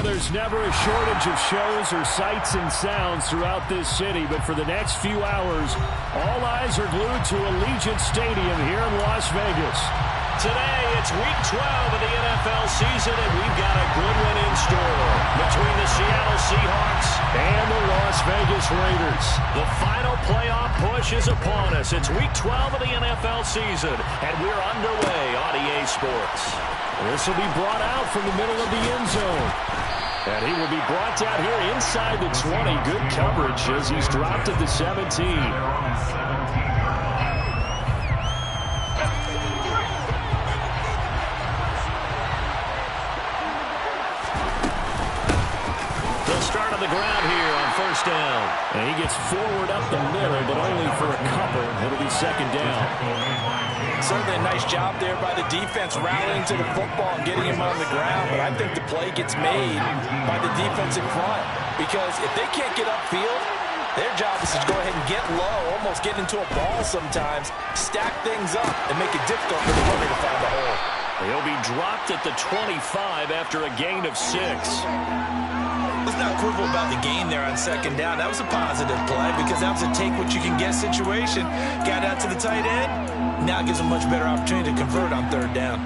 there's never a shortage of shows or sights and sounds throughout this city, but for the next few hours, all eyes are glued to Allegiant Stadium here in Las Vegas. Today, it's Week 12 of the NFL season, and we've got a good one in store between the Seattle Seahawks and the Las Vegas Raiders. The final playoff push is upon us. It's Week 12 of the NFL season, and we're underway on EA Sports. This will be brought out from the middle of the end zone. And he will be brought down here inside the 20. Good coverage as he's dropped at the 17. The ground here on first down. And he gets forward up the middle, but only for a couple. It'll be second down. Certainly a nice job there by the defense rallying to the football and getting him on the ground, but I think the play gets made by the defense in front, because if they can't get upfield, their job is to go ahead and get low, almost get into a ball sometimes, stack things up, and make it difficult for the runner to find the hole. He'll be dropped at the 25 after a gain of 6. Let's not quibble about the gain there on second down. That was a positive play because that was a take-what-you-can-get situation. Got out to the tight end. Now it gives a much better opportunity to convert on third down.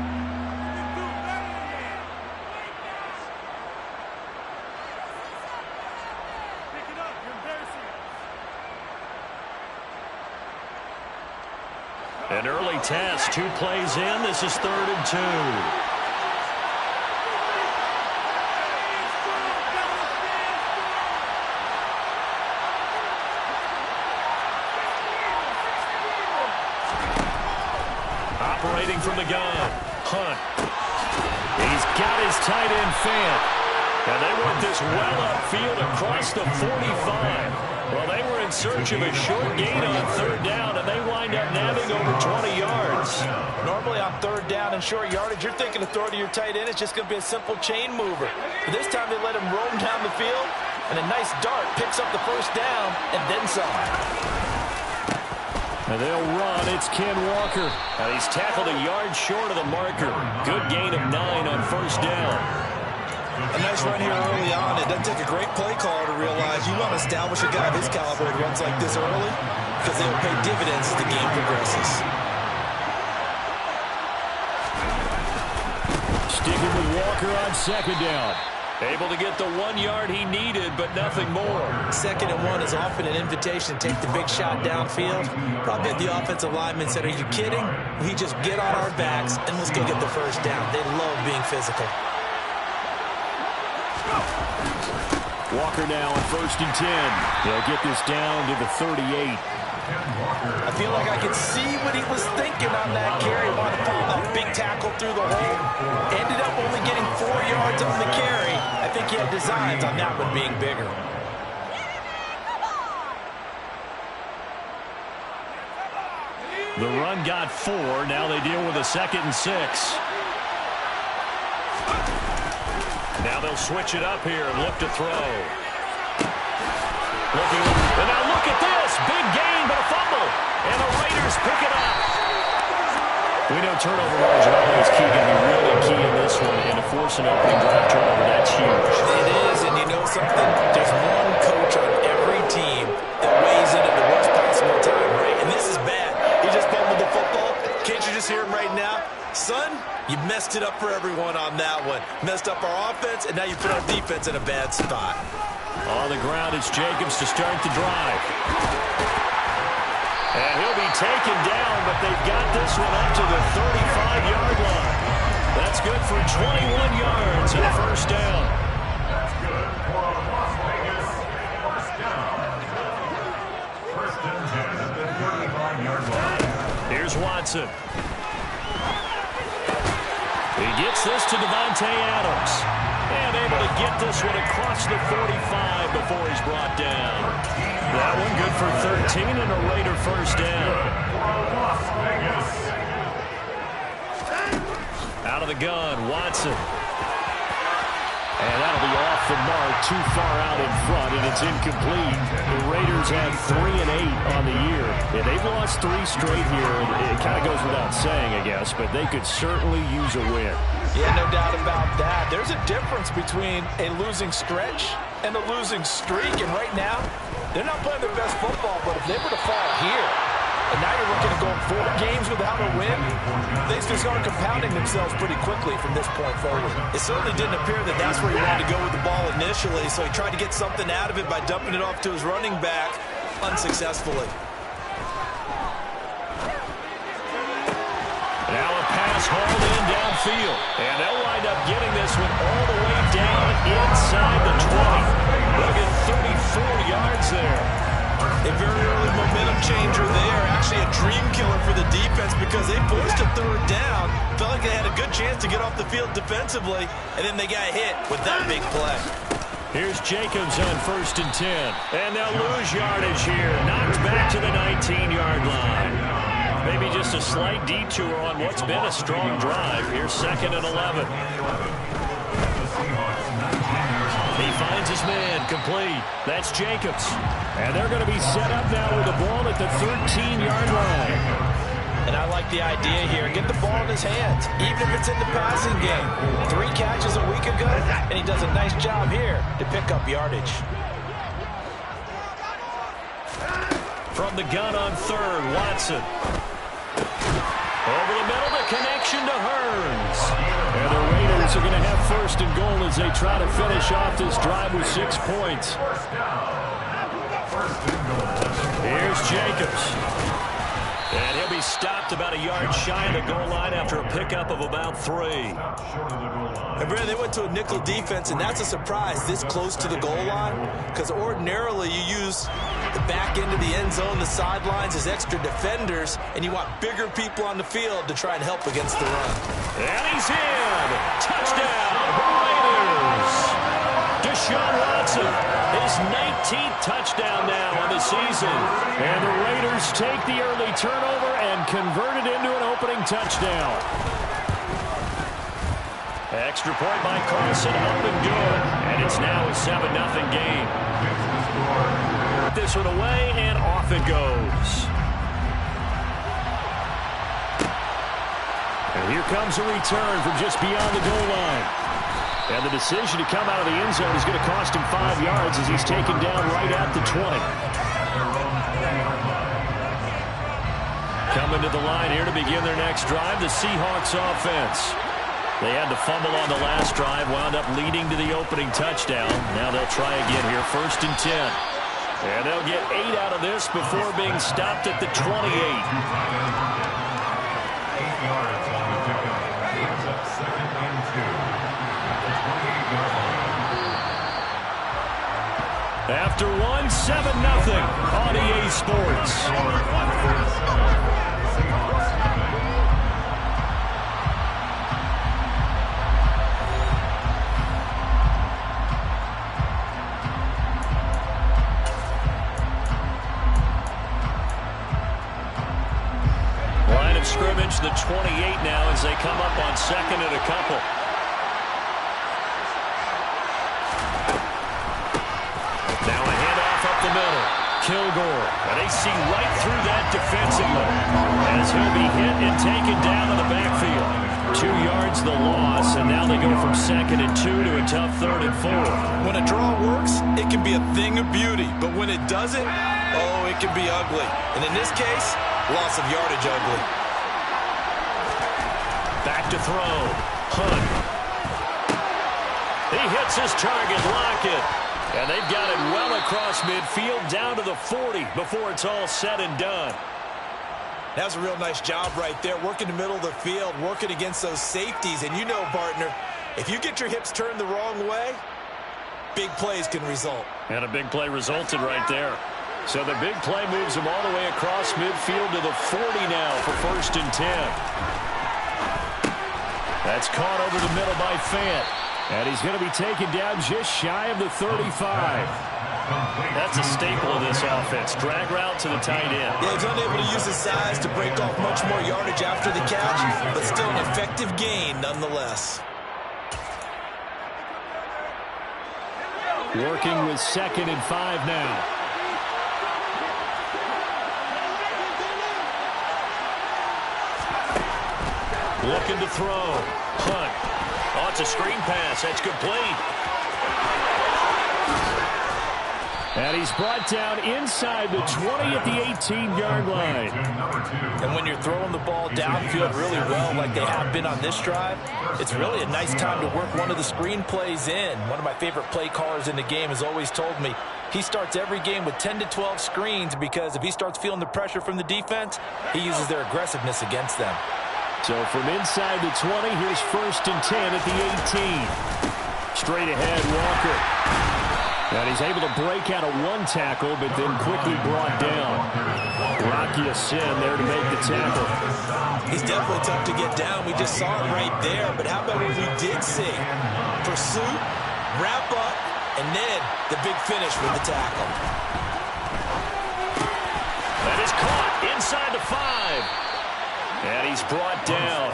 An early test, 2 plays in. This is 3rd and 2. Operating from the gun, Hunt. He's got his tight end Fant. And they want this well upfield across the 45. Well, they were in search of a short gain on third down, and they wind up nabbing over 20 yards. Normally on third down and short yardage, you're thinking of throw to your tight end. It's just going to be a simple chain mover. But this time they let him roam down the field, and a nice dart picks up the first down and then some. And they'll run. It's Ken Walker. And he's tackled a yard short of the marker. Good gain of 9 on first down. A nice run here early on. It doesn't take a great play caller to realize you want to establish a guy of his caliber who runs like this early, because they will pay dividends as the game progresses. Sticking with Walker on second down. Able to get the 1 yard he needed, but nothing more. 2nd and 1 is often an invitation to take the big shot downfield. Probably the offensive lineman said, are you kidding? We just get on our backs and let's go get the first down. They love being physical. Walker now on 1st and 10. They'll get this down to the 38. I feel like I could see what he was thinking on that carry. Wanted to follow that big tackle through the hole. Ended up only getting 4 yards on the carry. I think he had designs on that one being bigger. The run got 4. Now they deal with a 2nd and 6. Now they'll switch it up here and look to throw. And now look at this. Big gain, but a fumble. And the Raiders pick it up. We know turnover margin always key, going to be really key in this one. And to force an opening drive turnover, that's huge. It is, and you know something? There's one coach on every team that weighs in at the worst possible time, right? And this is bad. He just fumbled the football. Can't you just hear him right now? Son, you messed it up for everyone on that one. Messed up our offense, and now you put our defense in a bad spot. On the ground, it's Jacobs to start the drive. And he'll be taken down, but they've got this one up to the 35-yard line. That's good for 21 yards and a first down. That's good for a Las Vegas first down. First and 10 at the 35-yard line. Here's Watson. He gets this to Davante Adams. And able to get this one across the 45 before he's brought down. That one good for 13 and a Raider first down. Out of the gun, Watson. And that'll be off the mark, too far out in front, and it's incomplete. The Raiders have 3-8 on the year. Yeah, they've lost 3 straight here. It kind of goes without saying, I guess, but they could certainly use a win. Yeah, no doubt about that. There's a difference between a losing stretch and a losing streak, and right now, they're not playing their best football, but if they were to fall here, and now you're looking at going 4 games without a win, things can start compounding themselves pretty quickly from this point forward. It certainly didn't appear that that's where he wanted to go with the ball initially, so he tried to get something out of it by dumping it off to his running back unsuccessfully. Now a pass hauled in downfield, and they'll wind up getting this one all the way down inside the 20. They'll get 34 yards there. A very early momentum changer there. Actually a dream killer for the defense because they forced a 3rd down. Felt like they had a good chance to get off the field defensively, and then they got hit with that big play. Here's Jacobs on 1st and 10. And they'll lose yardage here. Knocked back to the 19-yard line. Maybe just a slight detour on what's been a strong drive. Here's 2nd and 11. He finds his man, complete. That's Jacobs. And they're going to be set up now with the ball at the 13-yard line. And I like the idea here. Get the ball in his hands, even if it's in the passing game. 3 catches a week ago, and he does a nice job here to pick up yardage. From the gun on 3rd, Watson. Over the middle, the connection to Hearns. And the Raiders are going to have 1st and goal as they try to finish off this drive with 6 points. Here's Jacobs. And he'll be stopped about a yard shy of the goal line after a pickup of about 3. And Brad, they went to a nickel defense, and that's a surprise this close to the goal line, because ordinarily you use the back end of the end zone, the sidelines as extra defenders, and you want bigger people on the field to try and help against the run. And he's in. Touchdown, Raiders. Deshaun Watson, his 19th touchdown now on the season. And the Raiders take the early turnover and convert it into an opening touchdown. Extra point by Carson, up and good. And it's now a 7-0 game. This one away, and off it goes. And here comes a return from just beyond the goal line. And the decision to come out of the end zone is going to cost him 5 yards as he's taken down right at the 20. Coming to the line here to begin their next drive, the Seahawks offense. They had the fumble on the last drive, wound up leading to the opening touchdown. Now they'll try again here, 1st and 10. And they'll get 8 out of this before being stopped at the 28. 8 yards on the pickup. Brings up 2nd and 2. After 7-0 on EA Sports. Line of scrimmage, the 28 now as they come up on 2nd and a couple. Now a handoff up the middle. Kilgore. And they see right through that defensively as he'll be hit and taken down in the backfield. 2 yards the loss, and now they go from 2nd and 2 to a tough 3rd and 4. When a draw works, it can be a thing of beauty. But when it doesn't, oh, it can be ugly. And in this case, loss of yardage ugly. Back to throw. Hunt. He hits his target, Lockett. And they've got it well across midfield down to the 40 before it's all said and done. That was a real nice job right there, working the middle of the field, working against those safeties. And you know, partner, if you get your hips turned the wrong way, big plays can result. And a big play resulted right there. So the big play moves him all the way across midfield to the 40 now for 1st and 10. That's caught over the middle by Fant. And he's going to be taken down just shy of the 35. That's a staple of this offense. Drag route to the tight end. Yeah, he's unable to use his size to break off much more yardage after the catch, but still an effective gain nonetheless. Working with 2nd and 5 now. Looking to throw. Hunt. Oh, it's a screen pass. That's complete. And he's brought down inside the 20 at the 18-yard line. And when you're throwing the ball downfield really well like they have been on this drive, it's really a nice time to work one of the screen plays in. One of my favorite play callers in the game has always told me he starts every game with 10 to 12 screens because if he starts feeling the pressure from the defense, he uses their aggressiveness against them. So from inside the 20, here's 1st and 10 at the 18. Straight ahead, Walker. And he's able to break out of one tackle, but then quickly brought down. Rocky Ya-Sin there to make the tackle. He's definitely tough to get down. We just saw it right there. But how about what we did see? Pursuit, wrap up, and then the big finish with the tackle. That is caught inside the 5. And he's brought down.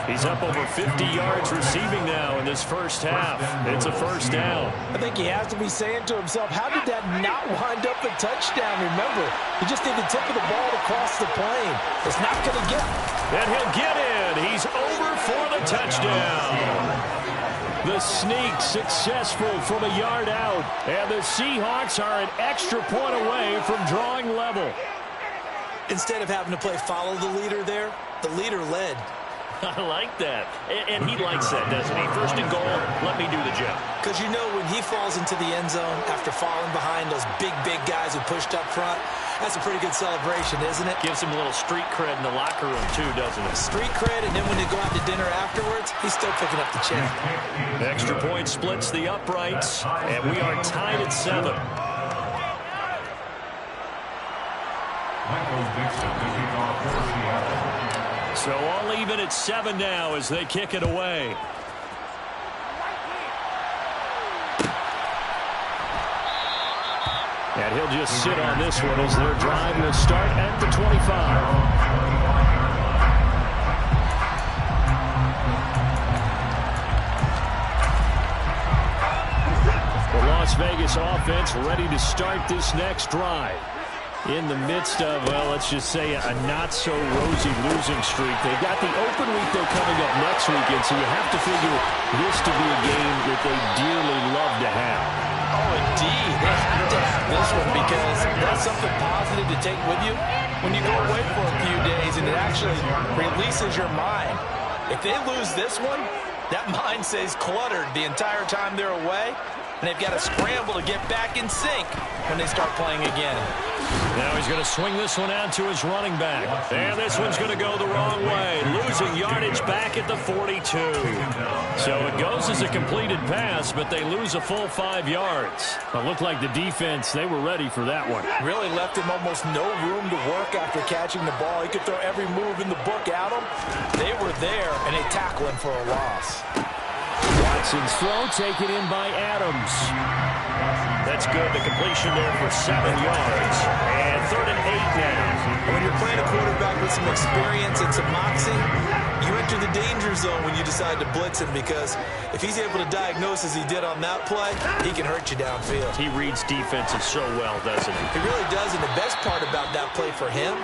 He's up over 50 yards receiving now in this first half. It's a 1st down. I think he has to be saying to himself, how did that not wind up a touchdown? Remember, he just did the tip of the ball to cross the plane. It's not going to get. And he'll get in. He's over for the touchdown. The sneak successful from a yard out. And the Seahawks are an extra point away from drawing level. Instead of having to play follow the leader there, the leader led. I like that. And he likes that, doesn't he? 1st and goal, let me do the job. Because you know when he falls into the end zone after falling behind those big guys who pushed up front, that's a pretty good celebration, isn't it? Gives him a little street cred in the locker room, too, doesn't it? Street cred, and then when they go out to dinner afterwards, he's still picking up the check. Extra point splits the uprights, and we are tied at 7. So all even at 7 now as they kick it away. And he'll just sit on this one as their drive will start at the 25. The Las Vegas offense ready to start this next drive. In the midst of, well, let's just say a not-so-rosy losing streak. They've got the open week, though, coming up next weekend, so you have to figure this to be a game that they dearly love to have. Oh, indeed. They have to have this one because that's something positive to take with you when you go away for a few days, and it actually releases your mind. If they lose this one, that mind stays cluttered the entire time they're away, and they've got to scramble to get back in sync when they start playing again. Now he's going to swing this one out to his running back. And this one's going to go the wrong way. Losing yardage back at the 42. So it goes as a completed pass, but they lose a full 5 yards. It looked like the defense, they were ready for that one. Really left him almost no room to work after catching the ball. He could throw every move in the book at him. They were there, and they tackle him for a loss. Watson's throw taken in by Adams. That's good. The completion there for 7 yards. And 3rd and 8 now. When you're playing a quarterback with some experience and some moxie, you enter the danger zone when you decide to blitz him because if he's able to diagnose as he did on that play, he can hurt you downfield. He reads defenses so well, doesn't he? He really does, and the best part about that play for him,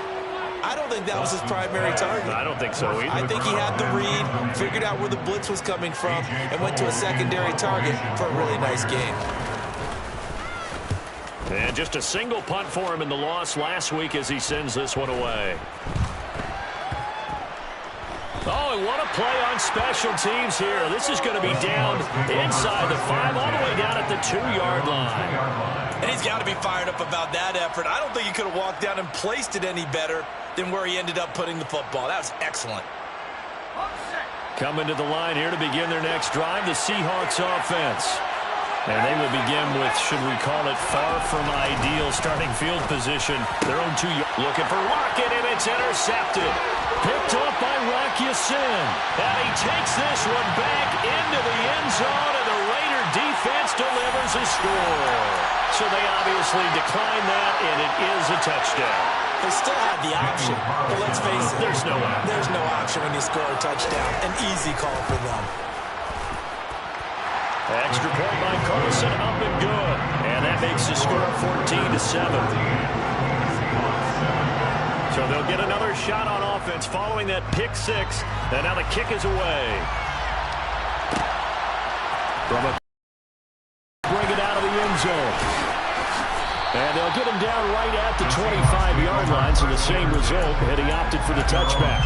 I don't think that was his primary target. I don't think so either. I think he had the read, figured out where the blitz was coming from, and went to a secondary target for a really nice game. And just a single punt for him in the loss last week as he sends this one away. Oh, and what a play on special teams here. This is going to be down inside the 5, all the way down at the 2-yard line. And he's got to be fired up about that effort. I don't think he could have walked down and placed it any better than where he ended up putting the football. That was excellent. Coming to the line here to begin their next drive, the Seahawks offense. And they will begin with, should we call it, far from ideal starting field position. Their own 2 yards. Looking for Lockett, and it's intercepted. Picked up by Rocky Ya-Sin. And he takes this one back into the end zone, and the Raider defense delivers a score. So they obviously decline that, and it is a touchdown. They still had the option, but let's face it. There's no option when you score a touchdown. An easy call for them. Extra point by Carlson, up and good. And that makes the score 14-7. So they'll get another shot on offense following that pick six. And now the kick is away. Bring it out of the end zone. And they'll get him down right at the 25-yard line. So the same result, and he opted for the touchback.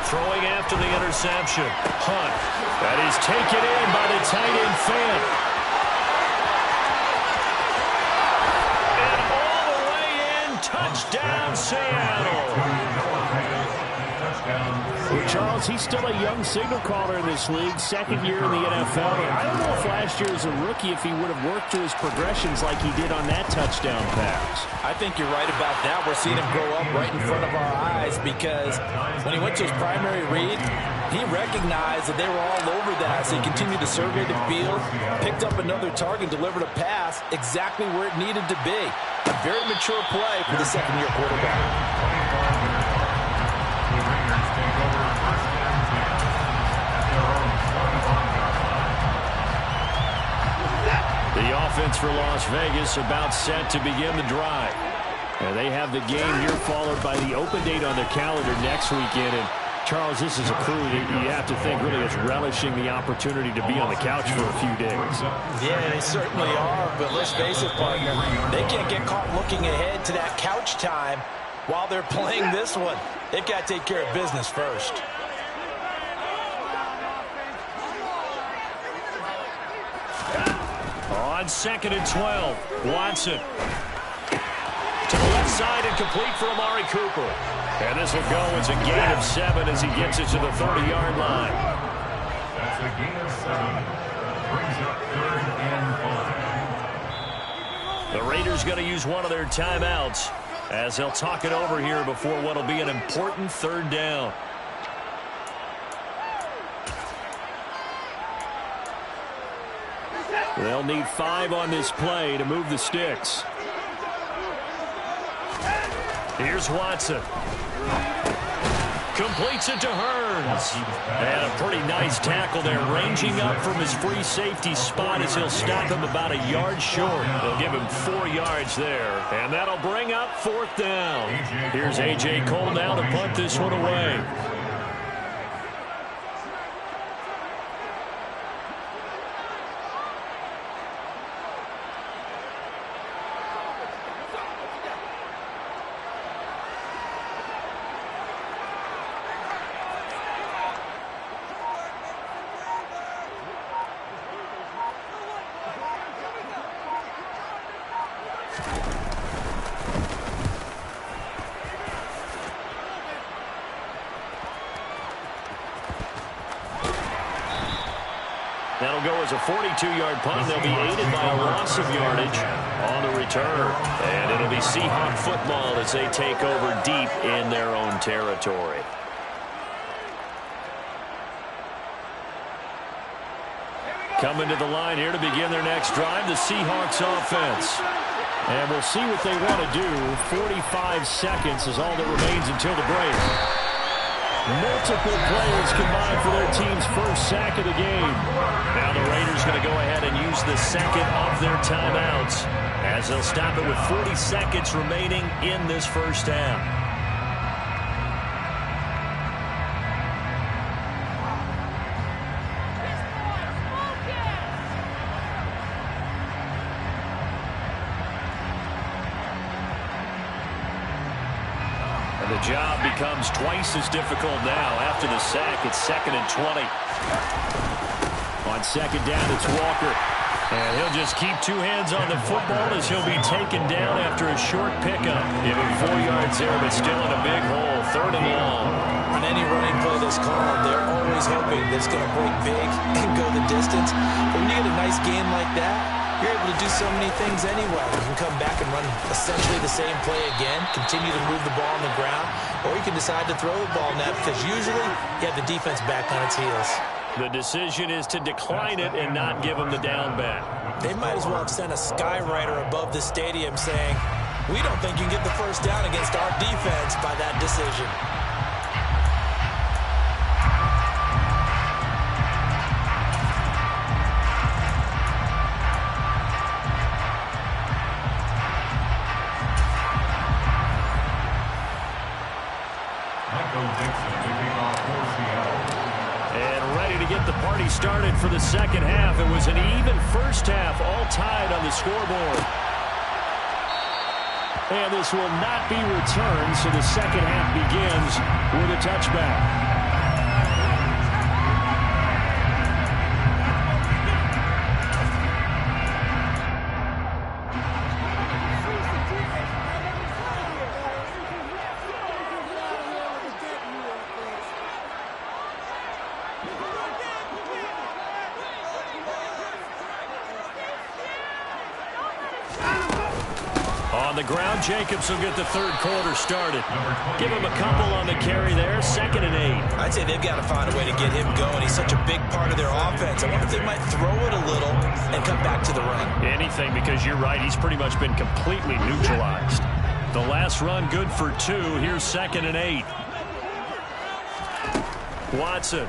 Throwing after the interception. Hunt. That is taken in by the tight end Fant. And all the way in. Touchdown, Seattle. Well, Charles, he's still a young signal caller in this league, second year in the NFL. And I don't know if last year as a rookie if he would have worked through his progressions like he did on that touchdown pass. I think you're right about that. We're seeing him grow up right in front of our eyes because when he went to his primary read, he recognized that they were all over that. So he continued to survey the field, picked up another target, delivered a pass exactly where it needed to be. A very mature play for the second-year quarterback. The offense for Las Vegas about set to begin the drive. And they have the game here followed by the open date on their calendar next weekend. And Charles, this is a crew that you have to think really is relishing the opportunity to be on the couch for a few days. Yeah, they certainly are. But let's face it, partner, they can't get caught looking ahead to that couch time while they're playing this one. They've got to take care of business first. On 2nd and 12, Watson. To the left side and complete for Amari Cooper. And this will go as a gain of 7 as he gets it to the 30-yard line. That's a gain of 7. Brings up 3rd and 5. The Raiders going to use one of their timeouts as they'll talk it over here before what will be an important 3rd down. They'll need 5 on this play to move the sticks. Here's Watson. Completes it to Hearns. And a pretty nice tackle there, ranging up from his free safety spot as he'll stop him about a yard short. They'll give him 4 yards there. And that'll bring up 4th down. Here's A.J. Cole now to punt this one away. That'll go as a 42-yard punt. They'll be aided by a loss of yardage on the return. And it'll be Seahawk football as they take over deep in their own territory. Coming to the line here to begin their next drive, the Seahawks offense. And we'll see what they want to do. 45 seconds is all that remains until the break. Multiple players combined for their team's first sack of the game. Now the Raiders going to go ahead and use the second of their timeouts as they'll stop it with 40 seconds remaining in this first half. The job becomes twice as difficult now after the sack. It's 2nd and 20. On 2nd down, it's Walker. And he'll just keep 2 hands on the football as he'll be taken down after a short pickup. Give him 4 yards there, but still in a big hole. 3rd and long. On any running play that's called, they're always hoping that it's going to break big and go the distance. But when you get a nice game like that, you're able to do so many things anyway. You can come back and run essentially the same play again, continue to move the ball on the ground, or you can decide to throw the ball net because usually you have the defense back on its heels. The decision is to decline it and not give him the down back. They might as well have sent a skywriter above the stadium saying, we don't think you can get the first down against our defense by that decision. And ready to get the party started for the second half. It was an even first half, all tied on the scoreboard. And this will not be returned, so the second half begins with a touchback. On the ground, Jacobs will get the third quarter started. Give him a couple on the carry there, 2nd and 8. I'd say they've got to find a way to get him going. He's such a big part of their offense. I wonder if they might throw it a little and come back to the run. Anything, because you're right, he's pretty much been completely neutralized. The last run good for 2. Here's 2nd and 8. Watson.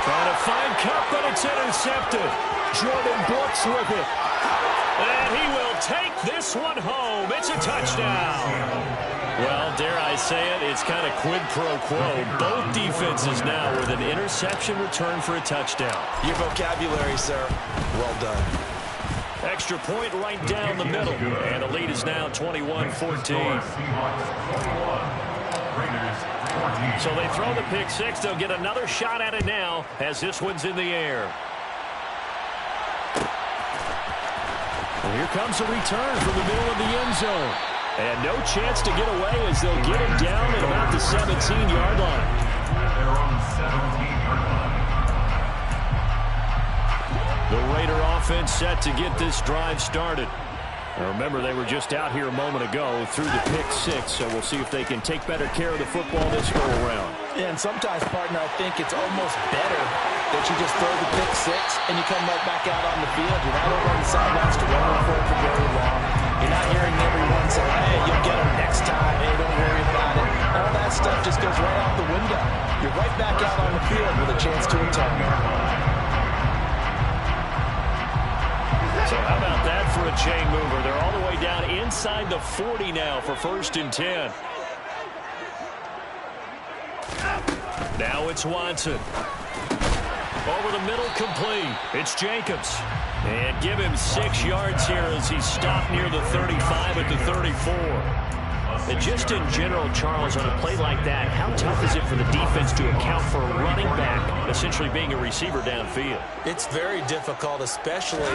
Trying to find Kupp, but it's intercepted. Jordan Brooks with it. And he will take this one home. It's a touchdown. Well, dare I say it, it's kind of quid pro quo. Both defenses now with an interception return for a touchdown. Your vocabulary, sir. Well done. Extra point right down the middle. And the lead is now 21-14. So they throw the pick six. They'll get another shot at it now as this one's in the air. And here comes a return from the middle of the end zone. And no chance to get away as they'll get him down at about the 17-yard line. They're on the 17-yard line. The Raider offense set to get this drive started. Now remember, they were just out here a moment ago through the pick six, so we'll see if they can take better care of the football this go around. Yeah, and sometimes, partner, I think it's almost better that you just throw the pick six and you come right back out on the field. You're not over on the sidelines to run for it for very long. You're not hearing everyone say, hey, you'll get them next time. Hey, don't worry about it. All that stuff just goes right out the window. You're right back out on the field with a chance to return. So how about that for a chain mover? They're all the way down inside the 40 now for 1st and 10. Now it's Watson. Over the middle, complete. It's Jacobs. And give him 6 yards here as he's stopped near the 35 at the 34. And just in general, Charles, on a play like that, how tough is it for the defense to account for a running back essentially being a receiver downfield? It's very difficult, especially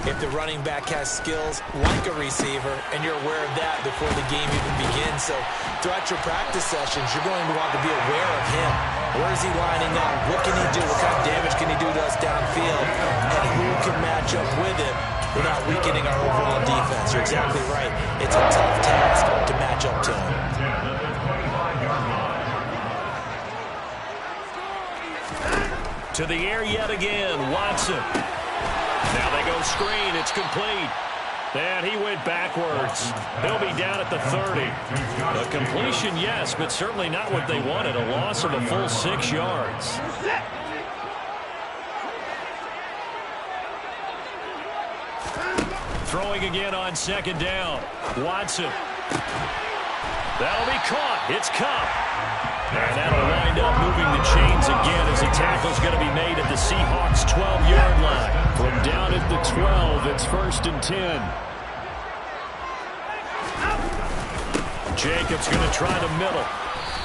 if the running back has skills like a receiver, and you're aware of that before the game even begins. So throughout your practice sessions, you're going to want to be aware of him. Where is he lining up? What can he do? What kind of damage can he do to us downfield? And who can match up with him without weakening our overall defense? You're exactly right. It's a tough task to match up to him. To the air yet again, Watson. Now they go screen. It's complete. And he went backwards. He'll be down at the 30. A completion, yes, but certainly not what they wanted. A loss of a full 6 yards. Throwing again on 2nd down. Watson. That'll be caught. It's Kupp. And that'll wind up moving the chains again as the tackle's going to be made at the Seahawks' 12-yard line. From down at the 12, it's 1st and 10. Jacobs going to try the middle.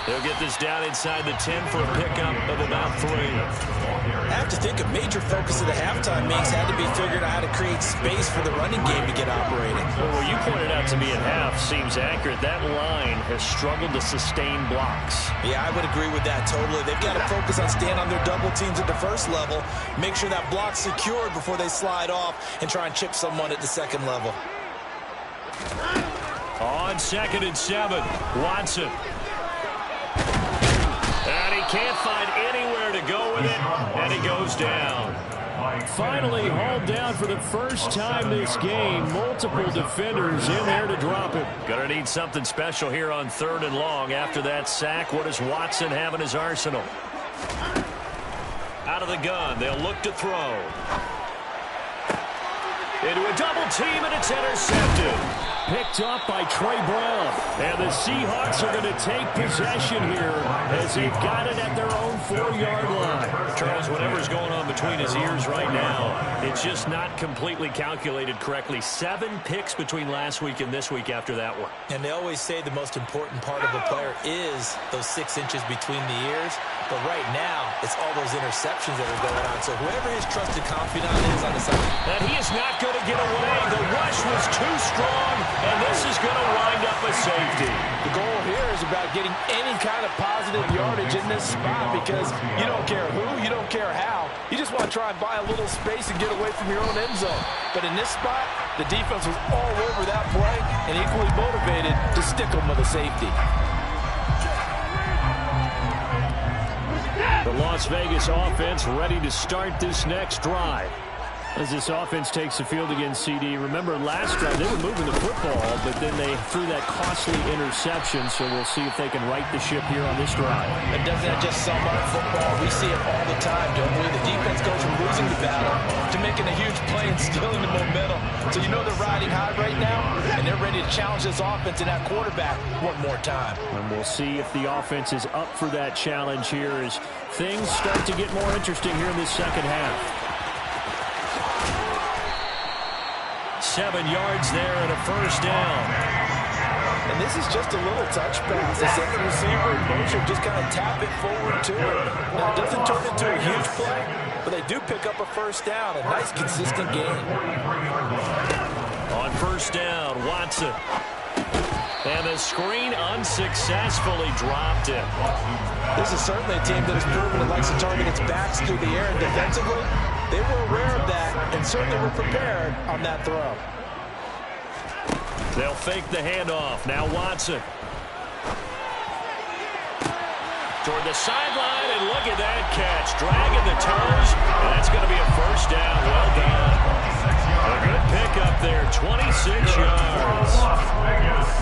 They'll get this down inside the 10 for a pickup of about 3. I have to think a major focus of the halftime makes had to be figuring out how to create space for the running game to get operating. Well, what you pointed out to me at half seems accurate. That line has struggled to sustain blocks. Yeah, I would agree with that totally. They've got to focus on staying on their double teams at the first level, make sure that block's secured before they slide off and try and chip someone at the second level. On 2nd and 7, Watson. And he can't find anywhere to go with it, and he goes down. Finally hauled down for the first time this game. Multiple defenders in there to drop him. Gonna need something special here on 3rd and long. After that sack, what does Watson have in his arsenal? Out of the gun, they'll look to throw. Into a double team, and it's intercepted. Picked up by Trey Brown. And the Seahawks are going to take possession here as they've got it at their own 4-yard line. Charles, whatever's going on between his ears right now, it's just not completely calculated correctly. 7 picks between last week and this week after that one. And they always say the most important part of a player is those 6 inches between the ears. But right now, it's all those interceptions that are going on. So whoever his trusted confidant is on the side. And he is not going to get away. The rush was too strong, and this is going to wind up a safety. The goal here is about getting any kind of positive yardage in this spot because you don't care who, you don't care how. You just want to try and buy a little space and get away from your own end zone. But in this spot, the defense was all over that play and equally motivated to stick them with a safety. The Las Vegas offense ready to start this next drive. As this offense takes the field against CD. Remember last drive they were moving the football, but then they threw that costly interception, so we'll see if they can right the ship here on this drive. And doesn't that just sum up football? We see it all the time, don't we? The defense goes from losing the battle to making a huge play and stealing the momentum. So you know they're riding high right now, and they're ready to challenge this offense and that quarterback one more time. And we'll see if the offense is up for that challenge here as things start to get more interesting here in this second half. 7 yards there and a first down. And this is just a little touch pass. The second receiver in motion just kind of tap it forward to it. Now, it doesn't turn into a huge play, but they do pick up a first down. A nice, consistent game. On first down, Watson. And the screen unsuccessfully dropped it. This is certainly a team that has proven it likes to target its backs through the air and defensively. They were aware of that and certainly were prepared on that throw. They'll fake the handoff. Now Watson. Toward the sideline, and look at that catch. Dragging the toes, and that's going to be a first down. Well done. A good pickup there, 26 yards.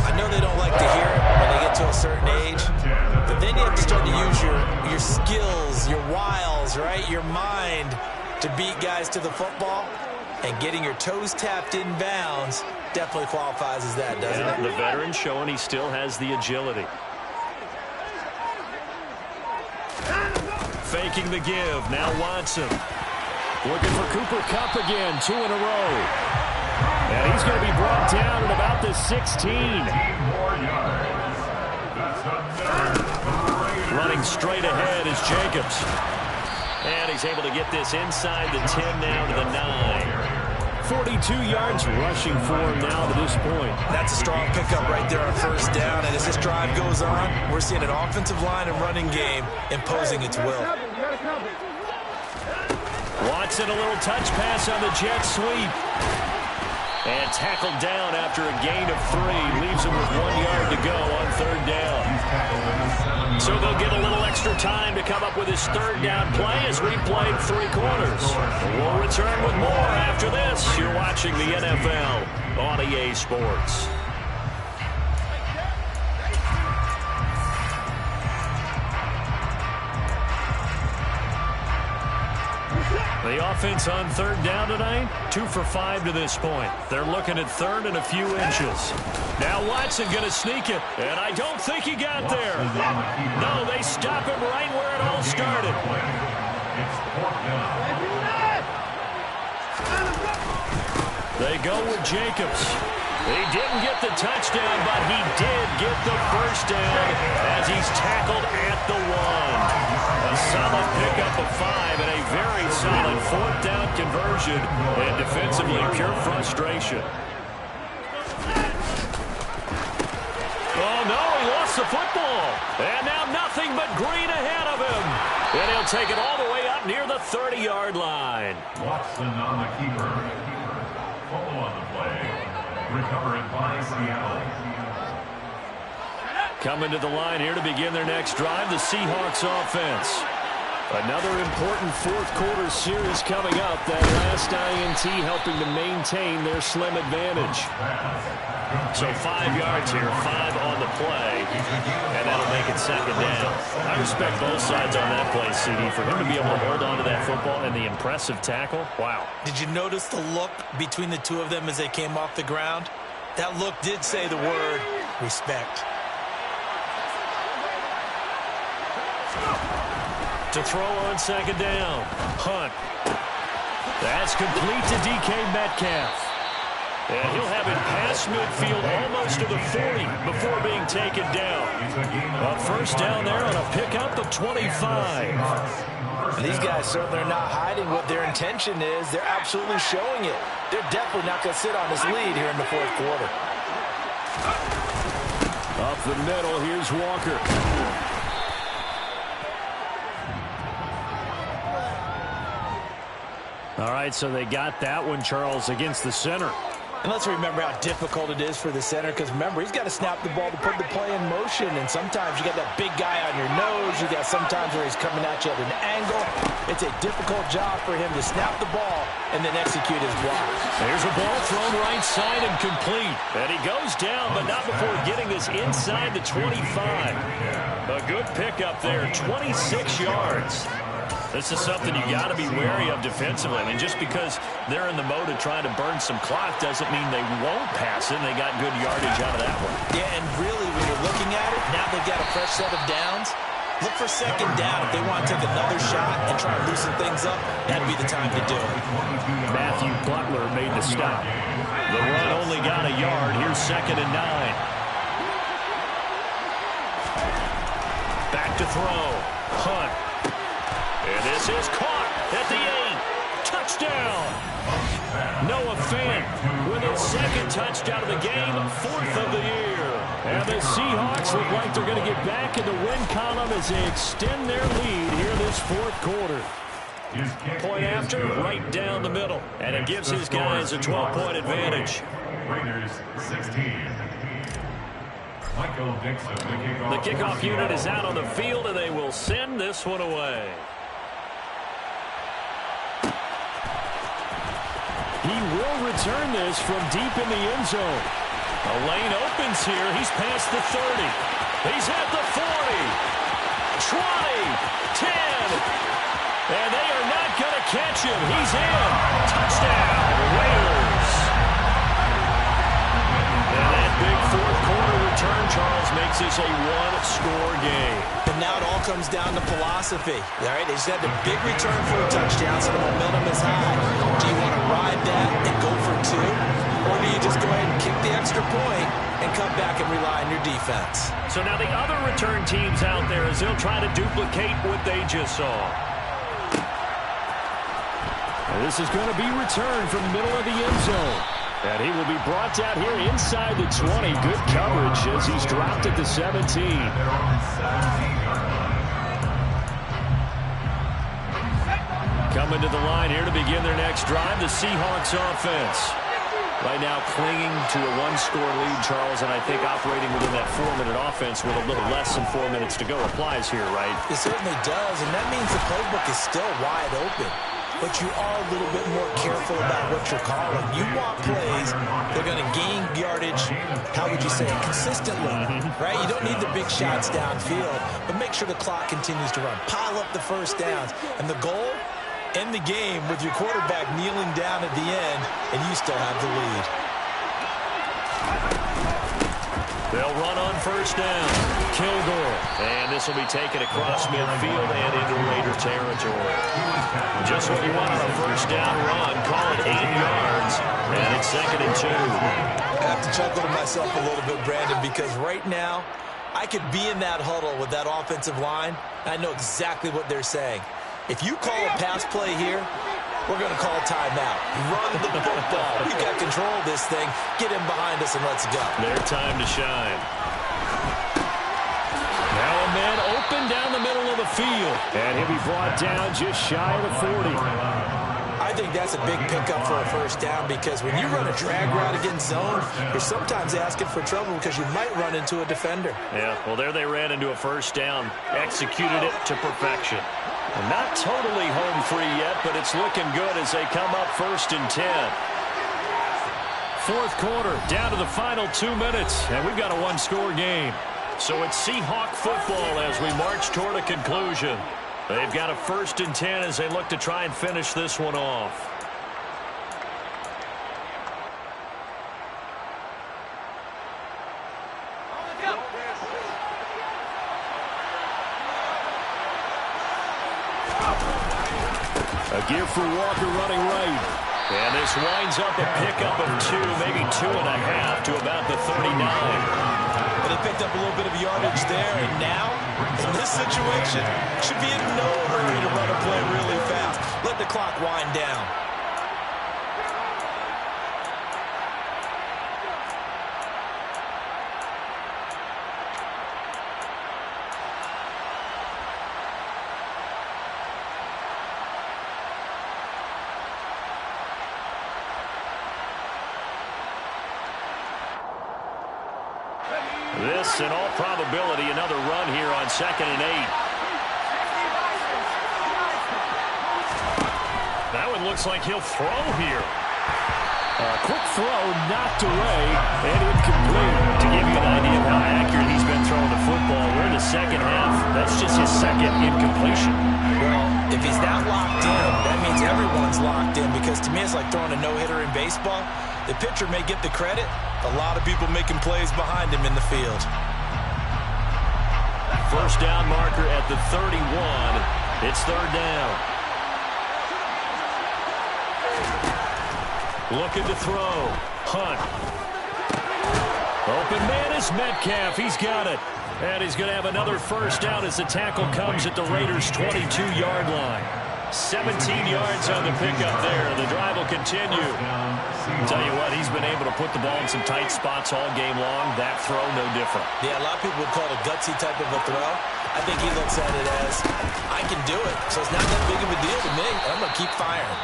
I know they don't like to hear it when they get to a certain age, but then you have to start to use your skills, your wiles, right, your mind to beat guys to the football, and getting your toes tapped in bounds definitely qualifies as that, doesn't it? The veteran showing he still has the agility. Faking the give. Now Watson. Looking for Cooper Kupp again. 2 in a row. And he's going to be brought down at about the 16. Running straight ahead is Jacobs. And he's able to get this inside the 10 now to the 9. 42 yards rushing for him now to this point. That's a strong pickup right there on first down. And as this drive goes on, we're seeing an offensive line and running game imposing its will. Watson, a little touch pass on the jet sweep. And tackled down after a gain of 3. Leaves him with 1 yard to go on third down. So they'll get a little extra time to come up with his third down play as we played 3 quarters. We'll return with more after this. You're watching the NFL on EA Sports. The offense on third down tonight, 2 for 5 to this point. They're looking at third and a few inches. Now Watson going to sneak it, and I don't think he got there. No, they stop him right where it all started. They go with Jacobs. He didn't get the touchdown, but he did get the first down as he's tackled at the 1. A solid pickup of 5 and a very solid 4th down conversion, and defensively pure frustration. Oh no, he lost the football, and now nothing but green ahead of him, and he'll take it all the way up near the 30-yard line. Watson on the keeper. Follow on the play. Recovered by Seattle. Coming to the line here to begin their next drive, the Seahawks offense. Another important fourth-quarter series coming up. That last INT helping to maintain their slim advantage. So 5 yards here, 5 on the play, and that'll make it second down. I respect both sides on that play, CD. For him to be able to hold on to that football and the impressive tackle, wow. Did you notice the look between the two of them as they came off the ground? That look did say the word respect. To throw on second down, Hunt. That's complete to DK Metcalf. And he'll have it past midfield almost to the 40 before being taken down. A first down there on a pickup of 25. And these guys certainly are not hiding what their intention is. They're absolutely showing it. They're definitely not going to sit on this lead here in the fourth quarter. Up the middle, here's Walker. All right, so they got that one, Charles, against the center. And let's remember how difficult it is for the center, because remember, he's got to snap the ball to put the play in motion, and sometimes you got that big guy on your nose. You got sometimes where he's coming at you at an angle. It's a difficult job for him to snap the ball and then execute his block. There's a ball thrown right side and complete. And he goes down, but not before getting this inside the 25. A good pickup there, 26 yards. This is something you got to be wary of defensively. I mean, just because they're in the mode of trying to burn some clock doesn't mean they won't pass it. They got good yardage out of that one. Yeah, and really, when you're looking at it, now they've got a fresh set of downs. Look for second down. If they want to take another shot and try and loosen things up, that'd be the time to do it. Matthew Butler made the stop. The run only got a yard. Here's 2nd and 9. Back to throw. Hunt. And this is caught at the 8. Touchdown. Noah Fant with his 2nd touchdown of the game, 4th of the year. And the Seahawks look like they're going to get back in the win column as they extend their lead here this fourth quarter. Point after, right down the middle. And it gives his guys a 12-point advantage. Raiders 16. Michael Dixon, the kickoff unit is out on the field, and they will send this one away. He will return this from deep in the end zone. A lane opens here. He's past the 30. He's at the 40. 20. 10. And they are not going to catch him. He's in. Touchdown, Raiders. And that big fourth quarter return, Charles, makes this a one-score game. And now it all comes down to philosophy. All right, they just had the big return for a touchdown, so the momentum is high. Do you want to ride that and go for 2? Or do you just go ahead and kick the extra point and come back and rely on your defense? So now the other return teams out there as they'll try to duplicate what they just saw. And this is going to be returned from the middle of the end zone. And he will be brought down here inside the 20. Good coverage as he's dropped at the 17. Coming to the line here to begin their next drive, the Seahawks offense. Right now clinging to a one-score lead, Charles, and I think operating within that 4-minute offense with a little less than 4 minutes to go applies here, right? It certainly does, and that means the playbook is still wide open. But you are a little bit more careful about what you're calling. You want plays that are going to gain yardage, how would you say, consistently, right? You don't need the big shots downfield, but make sure the clock continues to run. Pile up the first downs. And the goal, end the game with your quarterback kneeling down at the end, and you still have the lead. They'll run on first down. Kilgore. And this will be taken across midfield and into Raider territory. Just what you want on a first down run. Call it 8 yards. And it's 2nd and 2. I have to chuckle to myself a little bit, Brandon, because right now, I could be in that huddle with that offensive line, and I know exactly what they're saying. If you call a pass play here, we're going to call timeout. Run the football. We got control of this thing. Get in behind us and let's go. Their time to shine. Now a man open down the middle of the field. And he'll be brought down just shy of the 40. I I think that's a big pickup for a first down because when you run a drag route against zone, you're sometimes asking for trouble because you might run into a defender. Yeah, well, there they ran into a first down. Executed it to perfection. Not totally home free yet, but it's looking good as they come up 1st and 10. Fourth quarter, down to the final 2 minutes, and we've got a one-score game. So it's Seahawk football as we march toward a conclusion. They've got a 1st and 10 as they look to try and finish this one off. A give for Walker running right. And this winds up a pickup of 2, maybe 2.5 to about the 39. But they picked up a little bit of yardage there, and now, in this situation, should be in no hurry to run a play really fast. Let the clock wind down. This, in all probability, another run here on 2nd and 8. That one looks like he'll throw here. Quick throw, knocked away, and incomplete. To give you an idea of how accurate he's been throwing the football, we're in the second half. That's just his second incompletion. Well, if he's not locked in, that means everyone's locked in because to me it's like throwing a no-hitter in baseball. The pitcher may get the credit. A lot of people making plays behind him in the field. First down marker at the 31. It's 3rd down. Looking to throw. Hunt. Open man is Metcalf. He's got it. And he's going to have another first down as the tackle comes at the Raiders' 22-yard line. 17 yards on the pickup there. The drive will continue. Tell you what, he's been able to put the ball in some tight spots all game long. That throw, no different. Yeah, a lot of people would call it a gutsy type of a throw. I think he looks at it as, I can do it, so it's not that big of a deal to me. I'm going to keep firing.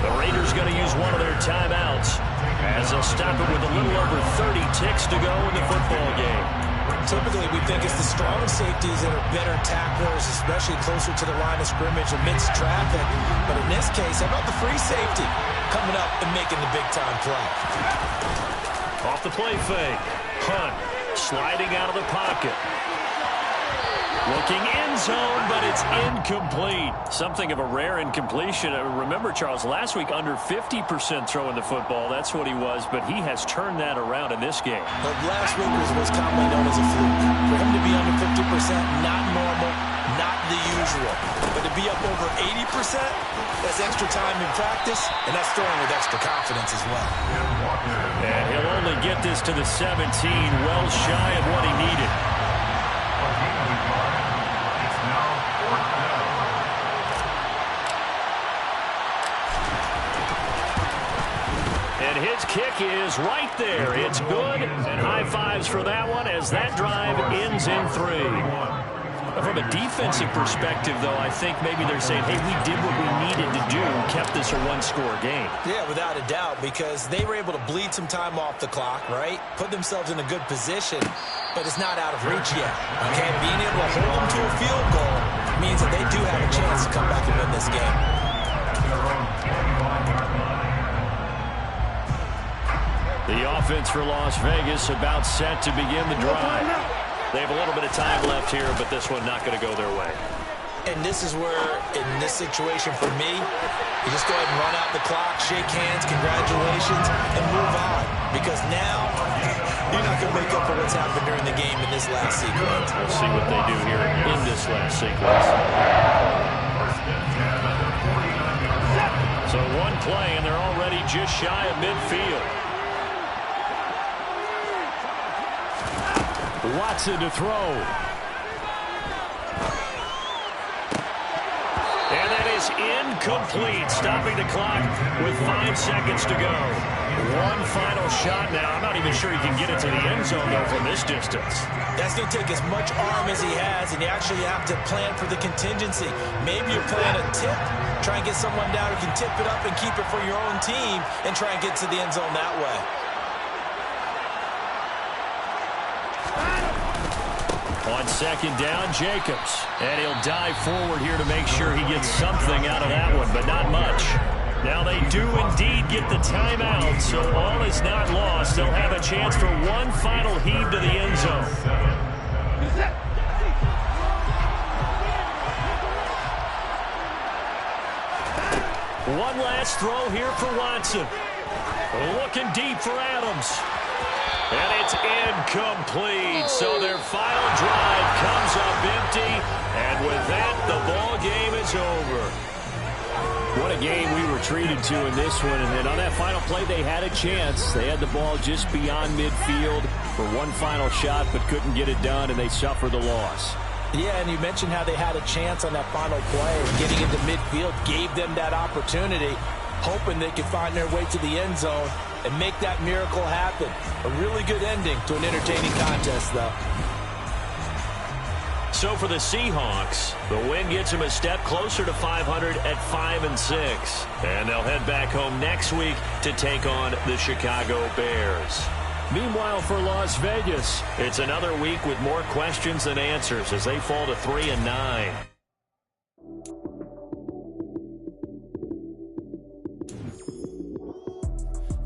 The Raiders going to use one of their timeouts as they'll stop it with a little over 30 ticks to go in the football game. Typically, we think it's the strong safeties that are better tacklers, especially closer to the line of scrimmage amidst traffic. But in this case, how about the free safety coming up and making the big-time play? Off the play fake. Hunt sliding out of the pocket. Looking end zone, but it's incomplete. Something of a rare incompletion. Remember, Charles, last week under 50% throwing the football. That's what he was, but he has turned that around in this game. But last week was commonly known as a fluke. For him to be under 50%, not normal, not the usual. But to be up over 80%, that's extra time in practice, and that's throwing with extra confidence as well. And he'll only get this to the 17, well shy of what he needed. His kick is right there. It's good, and high fives for that one as that drive ends in 3. From a defensive perspective, though, I think maybe they're saying, hey, we did what we needed to do and kept this a one-score game. Yeah, without a doubt, because they were able to bleed some time off the clock, right? Put themselves in a good position, but it's not out of reach yet. Okay, being able to hold them to a field goal means that they do have a chance to come back and win this game. The offense for Las Vegas about set to begin the drive. They have a little bit of time left here, but this one not going to go their way. And this is where, in this situation for me, you just go ahead and run out the clock, shake hands, congratulations, and move on. Because now, you're not going to make up for what's happened during the game in this last sequence. We'll see what they do here in this last sequence. So one play, and they're already just shy of midfield. Watson to throw. And that is is incomplete, stopping the clock with 5 seconds to go. One final shot now. I'm not even sure he can get it to the end zone, though, from this distance. That's going to take as much arm as he has, and you actually have to plan for the contingency. Maybe you're playing a tip. Try and get someone down who can tip it up and keep it for your own team and try and get to the end zone that way. On second down, Jacobs. And he'll dive forward here to make sure he gets something out of that one, but not much. Now they do indeed get the timeout, so all is not lost. They'll have a chance for one final heave to the end zone. One last throw here for Watson. Looking deep for Adams. And it's incomplete. So their final drive comes up empty. And with that, the ball game is over. What a game we were treated to in this one. And then on that final play, they had a chance. They had the ball just beyond midfield for one final shot, but couldn't get it done, and they suffered the loss. Yeah, and you mentioned how they had a chance on that final play. Getting into midfield gave them that opportunity, hoping they could find their way to the end zone and make that miracle happen. A really good ending to an entertaining contest, though. So for the Seahawks, the win gets them a step closer to 500 at 5-6. And they'll head back home next week to take on the Chicago Bears. Meanwhile, for Las Vegas, it's another week with more questions than answers as they fall to 3-9.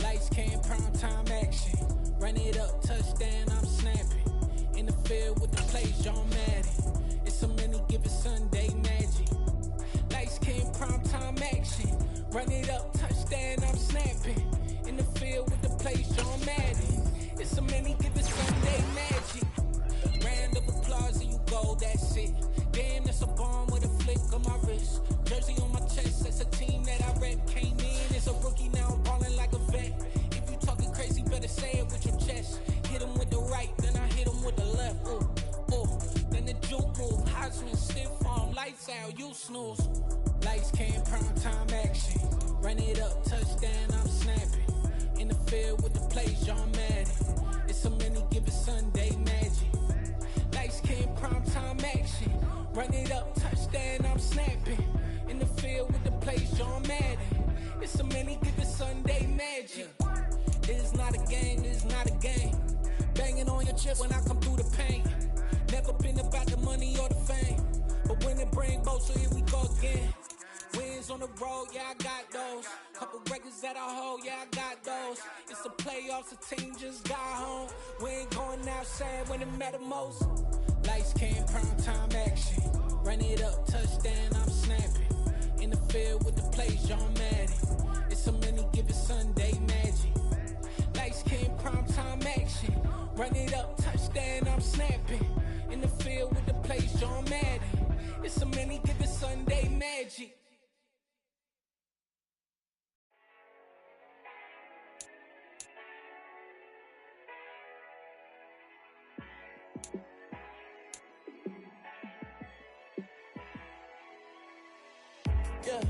Lights, cam, prime time action. Run it up, touchdown, I'm snapping. In the field with the plays, John Madden. It's so many given Sunday magic. Lights, cam, prime time action. Run it up, touchdown, I'm snapping. In the field with the plays, John Madden. It's so many given Sunday magic. Round of applause and you go, that's it. Damn, that's a bomb with a flick on my wrist. Jersey on my chest, that's a team that I rep. Came in as a rookie, now I'm balling like a vet. If you talking crazy, better say it with your chest. Hit him with the right, then I hit him with the left. Ooh, ooh. Then the juke move, Heisman, stiff arm, lights out, you snooze. Lights, cam, prime time action. Run it up, touchdown, I'm snapping. In the field with the plays, John Madden. It's so many given Sunday magic. Lights, cam, prime time action. Run it up, touchdown, I'm snapping. In the field with the plays, John Madden. It's so many given Sunday magic. It is not a game, it is not a game. Banging on your chip when I come through the paint. Never been about the money or the fame. But when it bring both, so here we go again. Wins on the road, yeah, I got those. Couple records that I hold, yeah, I got those. It's the playoffs, the team just got home. We ain't going outside when it matter most. Lights, cam, prime time action. Run it up, touchdown, I'm snapping. In the field with the plays, John Madden. It's so many given Sunday magic. Lights, cam, prime time action. Run it up, touchdown, I'm snapping. In the field with the plays, John Madden. It's so many given Sunday magic. Yeah,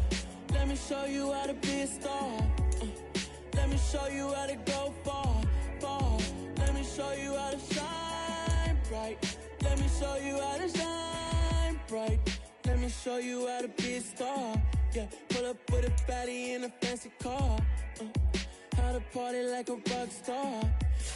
let me show you how to be a star. Let me show you how to go far, far. Let me show you how to shine bright. Let me show you how to shine bright. Let me show you how to be a star. Yeah, pull up with a baddie in a fancy car. How to party like a rock star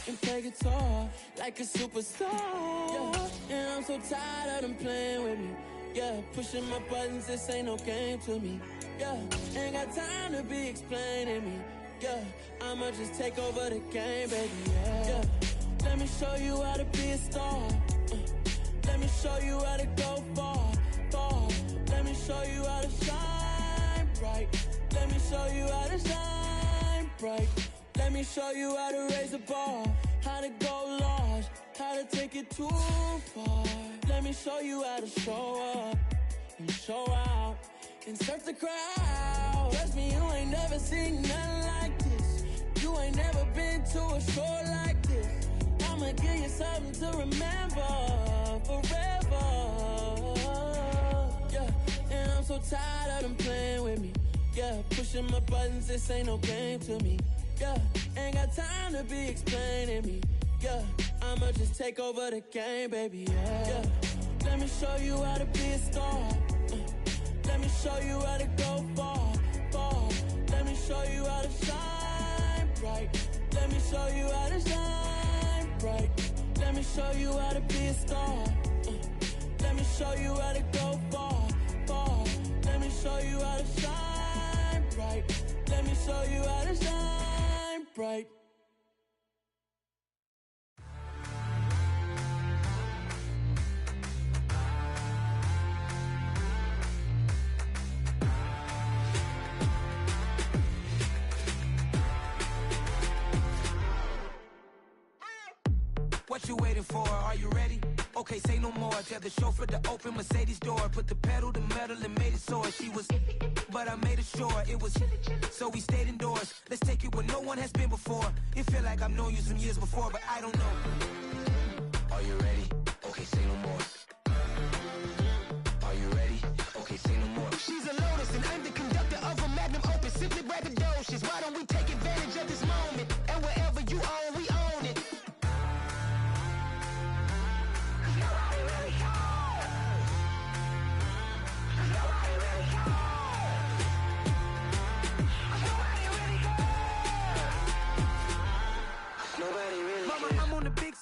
and play guitar like a superstar. Yeah, and I'm so tired of them playing with me. Yeah, pushing my buttons, this ain't no game to me. Yeah, ain't got time to be explaining me. Yeah, I'ma just take over the game, baby. Yeah, let me show you how to be a star. Let me show you how to go far, far. Let me show you how to shine bright. Let me show you how to shine bright. Let me show you how to raise the bar, how to go large, how to take it too far. Let me show you how to show up and show out and surf the crowd. Trust me, you ain't never seen nothing like this. You ain't never been to a show like this. I'ma give you something to remember forever. Yeah, and I'm so so tired of them playing with me. Yeah, pushing my buttons, this ain't no game to me. Yeah, ain't got time to be explaining me. Yeah, I'ma just take over the game, baby. Yeah, let me show you how to be a star. Let me show you how to go far, far. Let me show you how to shine bright. Let me show you how to shine bright. Let me show you how to be a star. Let me show you how to go far, far. Let me show you how to shine bright. Let me show you how to shine bright. What you waiting for? Are you ready? Okay, say no more. Tell the chauffeur to open Mercedes door. Put the pedal to metal and made it soar. She was, but I made it sure it was. So we stayed indoors. Let's take it where no one has been before. It feel like I've known you some years before, but I don't know. Are you ready? Okay, say no more. Are you ready? Okay, say no more. She's a Lotus and I'm the conductor of a Magnum Opus. Simply braggadocious. Why don't we take advantage of this moment? And wherever you own, we own it.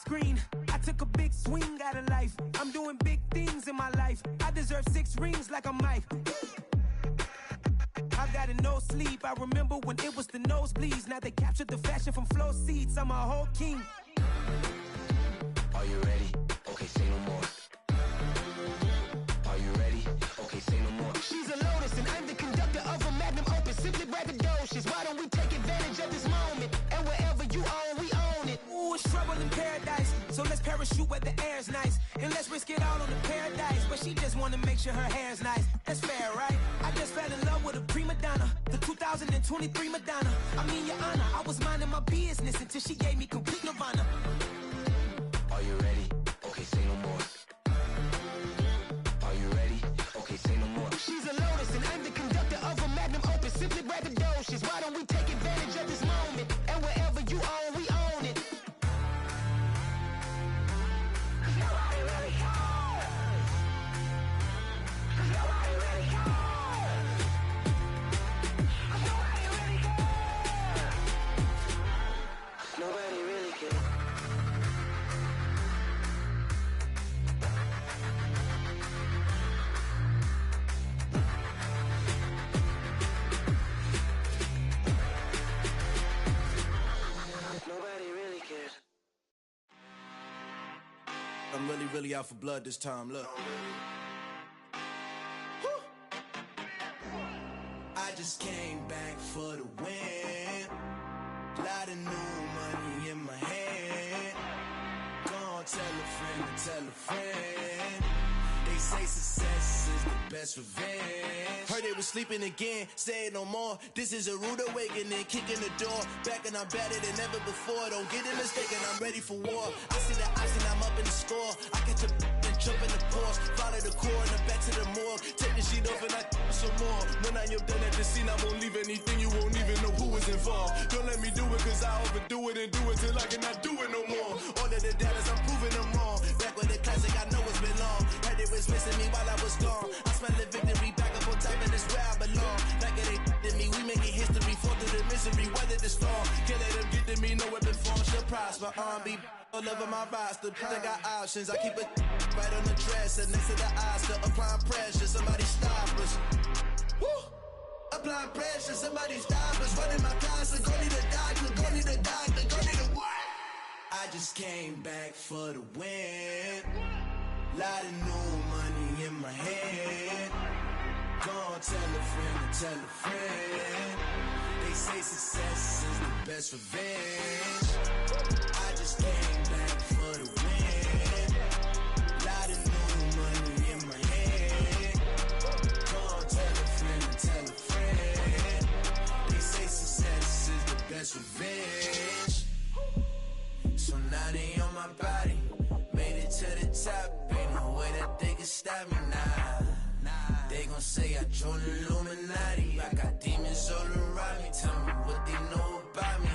Screen. I took a big swing out of life. I'm doing big things in my life. I deserve 6 rings like I'm Mike. I've got no sleep. I remember when it was the nosebleeds. Now they captured the fashion from flow seats. I'm a whole king. Are you ready? Okay, say no more. Are you ready? Okay, say no more. She's a Lotus and I'm the conductor of a Magnum Opus. Simply braggadocious. Why don't we take advantage of this moment? And wherever you own, we own it. Ooh, it's trouble in paradise. So let's parachute where the air's nice. And let's risk it all on the paradise. But she just wanna make sure her hair's nice. That's fair, right? I just fell in love with a prima donna. The 2023 Madonna. I mean, your honor, I was minding my business until she gave me complete nirvana. Are you ready? Okay, say no more. Are you ready? Okay, say no more. She's a Lotus and I'm the conductor of a Magnum Opus. Simply braggadocious. Why don't we take advantage of this moment? And wherever you own, we own it. Nobody really cares. Nobody really cares. Nobody really cares. Nobody really cares. I'm really out for blood this time, look. Woo. I just came back for the win. Lot of new money in my hand. Gonna tell a friend to tell a friend. They say success is the best revenge. Heard they was sleeping again, say it no more. This is a rude awakening, kicking the door. Back and I'm better than ever before. Don't get it mistaken, I'm ready for war. I see the ice and I'm up in the score. I catch a and jump in the course. Follow the core and I'm back to the morgue. Take the sheet off and I some more. When I am done at the scene, I won't leave anything. You won't even know who was involved. Don't let me do it cause I overdo it and do it till I cannot do it no more. All of the doubters, I'm proving them wrong. Back with the classic, I know it's been long. Heard it was missing me while I was gone. I smell the victory back up on top and it's where I belong. Like it ain't to me, we making history. Fall through the misery, weather the storm. Can't let them get to me, no weapon form should prosper. R&B all over my roster. I got options, I keep it right on the dresser. Next to the Oscar, applying pressure. Somebody stop us. Woo! Applying pressure, somebody stop us. Running my closet, go need a doctor, go need a doctor, go need a what? I just came back for the win. Lot of new money in my hand. Gonna tell a friend to tell a friend. They say success is the best revenge. I just came back for the win. Lot of new money in my hand. Gonna tell a friend to tell a friend. They say success is the best revenge. So now they on my body. Made it to the top. Ain't no way that they can stop me now. They gon' gon' say I joined the Illuminati. I got demons all around me. Tell me what they know about me.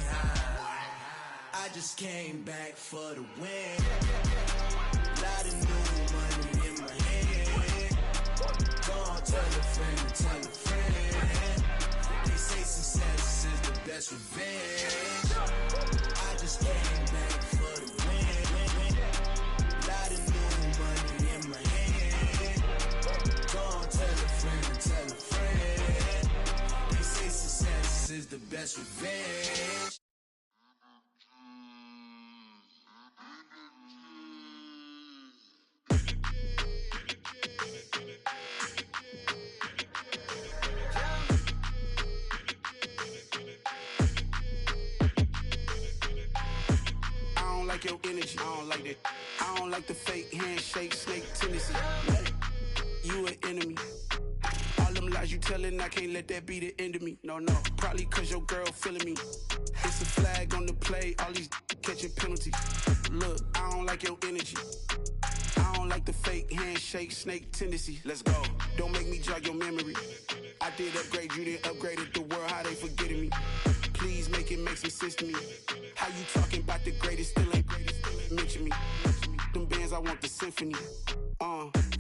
I just came back for the win. Lot of new money in my hand. Gonna tell a friend, tell a friend. They say success is the best revenge. I just came back for the win. Lot of new money in my hand. Gonna tell a friend. They say success is the best revenge. Your energy, I don't like that. I don't like the fake handshake, snake tendency. You an enemy. All them lies you telling, I can't let that be the end of me. No, probably cause your girl feeling me. It's a flag on the play, all these catching penalties. Look, I don't like your energy. I don't like the fake handshake, snake tendency. Let's go. Don't make me jog your memory. I did upgrade, you didn't upgrade it. The world, how they forgetting me. Please make it make some sense to me. How you talking about the greatest, still ain't mention me. Them bands, I want the symphony.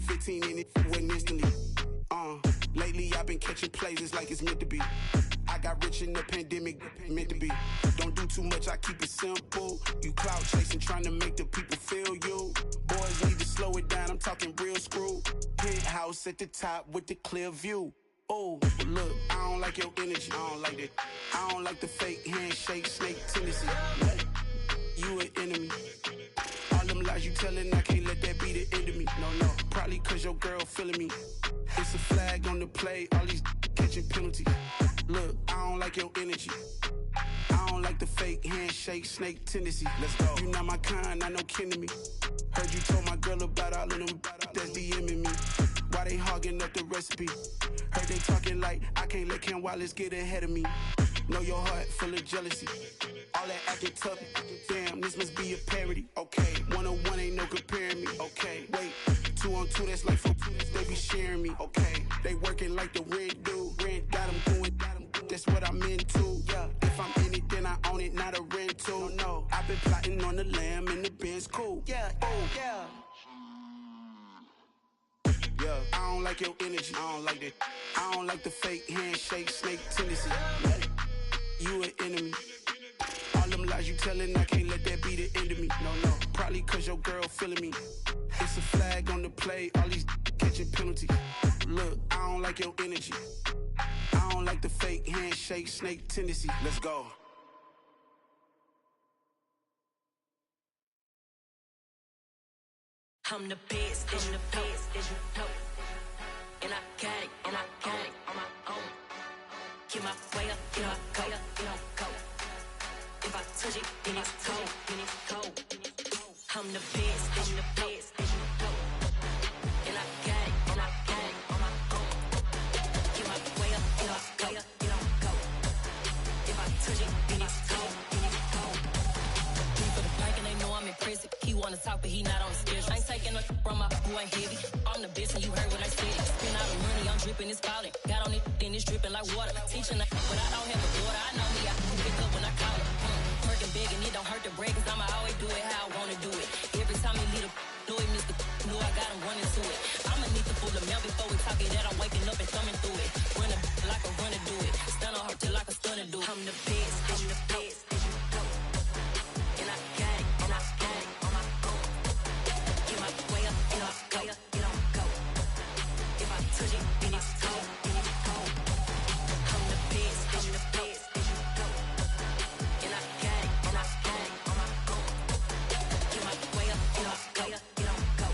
15 in it, went instantly. Lately I've been catching plays, it's like it's meant to be. I got rich in the pandemic, meant to be. Don't do too much, I keep it simple. You clout chasing, trying to make the people feel you. Boys need to slow it down, I'm talking real screw. Penthouse at the top with the clear view. Oh, look, I don't like your energy, I don't like that. I don't like the fake handshake, snake tendency. You an enemy. All them lies you telling, I can't let that be the end of me. No, probably cause your girl feeling me. It's a flag on the play, all these catching penalties. Look, I don't like your energy. I don't like the fake handshake, snake tendency. Let's go. You not my kind, I know kin to me. Heard you told my girl about all of them that's DMing me. Why they hogging up the recipe? Heard they talking like I can't let Ken Wallace get ahead of me. Know your heart full of jealousy. All that acting tough, damn, this must be a parody. Okay, 1-on-1 ain't no comparing me. Okay, wait, 2-on-2, that's like 4 they be sharing me. Okay, they working like the rent do. Rent got them going, that's what I'm into. Yeah, if I'm in it, then I own it, not a rental. No, I've been plotting on the lamb and the Benz cool. Yeah, oh, yeah. Yeah, I don't like your energy, I don't like that. I don't like the fake handshake, snake tendency. You an enemy. All them lies you telling, I can't let that be the end of me. No, probably cause your girl feeling me. It's a flag on the play, all these catching penalties. Look, I don't like your energy. I don't like the fake handshake, snake tendency. Let's go. I'm the best, I'm the best, and I got it, and I got it on my own. Get my way up, get my go, get my go. If I touch it, then it's cold, then it's cold. I'm the best, I'm the best, and I got it, and I got it on my own. Get my way up, get my go, get my go. If I touch it, then it's cold, then it's cold. He for the bank and they know I'm in prison. He wanna talk, but he not on the schedule. I ain't taking no from my who ain't heavy. I'm the best and you heard what I said. Spend all the money, I'm dripping, it's falling. Got on it, then it's dripping like water. Teaching but I don't have a daughter. I know me, I can pick up when I call it. Working big and it don't hurt the break, cause I'ma always do it how I wanna do it. Every time he lead a know it, Mr. Know I got him running to it. I'ma need to pull the mail before we talk it that I'm waking up and thumbing through it. Run like a runner do it. Stun on her till like a stunner do it. I'm the best, I'm the best. And I got it, and I got it on my own. Get my way up, get my go, get on go. If I touch it, then it's cold, then it's cold. I'm the best, I'm the best. And I got it, and I got it on my own. Get my way up, get my go, get on go.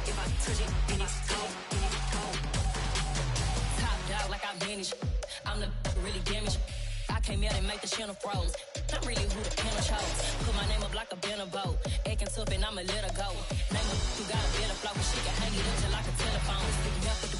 If I touch it, then it's cold, then it's cold. Top dog like I manage. I'm the really damaged. I came out and make the channel froze. I'm really who the panel chose. Put my name up like a banner boat. Acting tough and I'ma let her go. Name her who got a better flow, but she can hang it up till like a telephone. Stick me up with the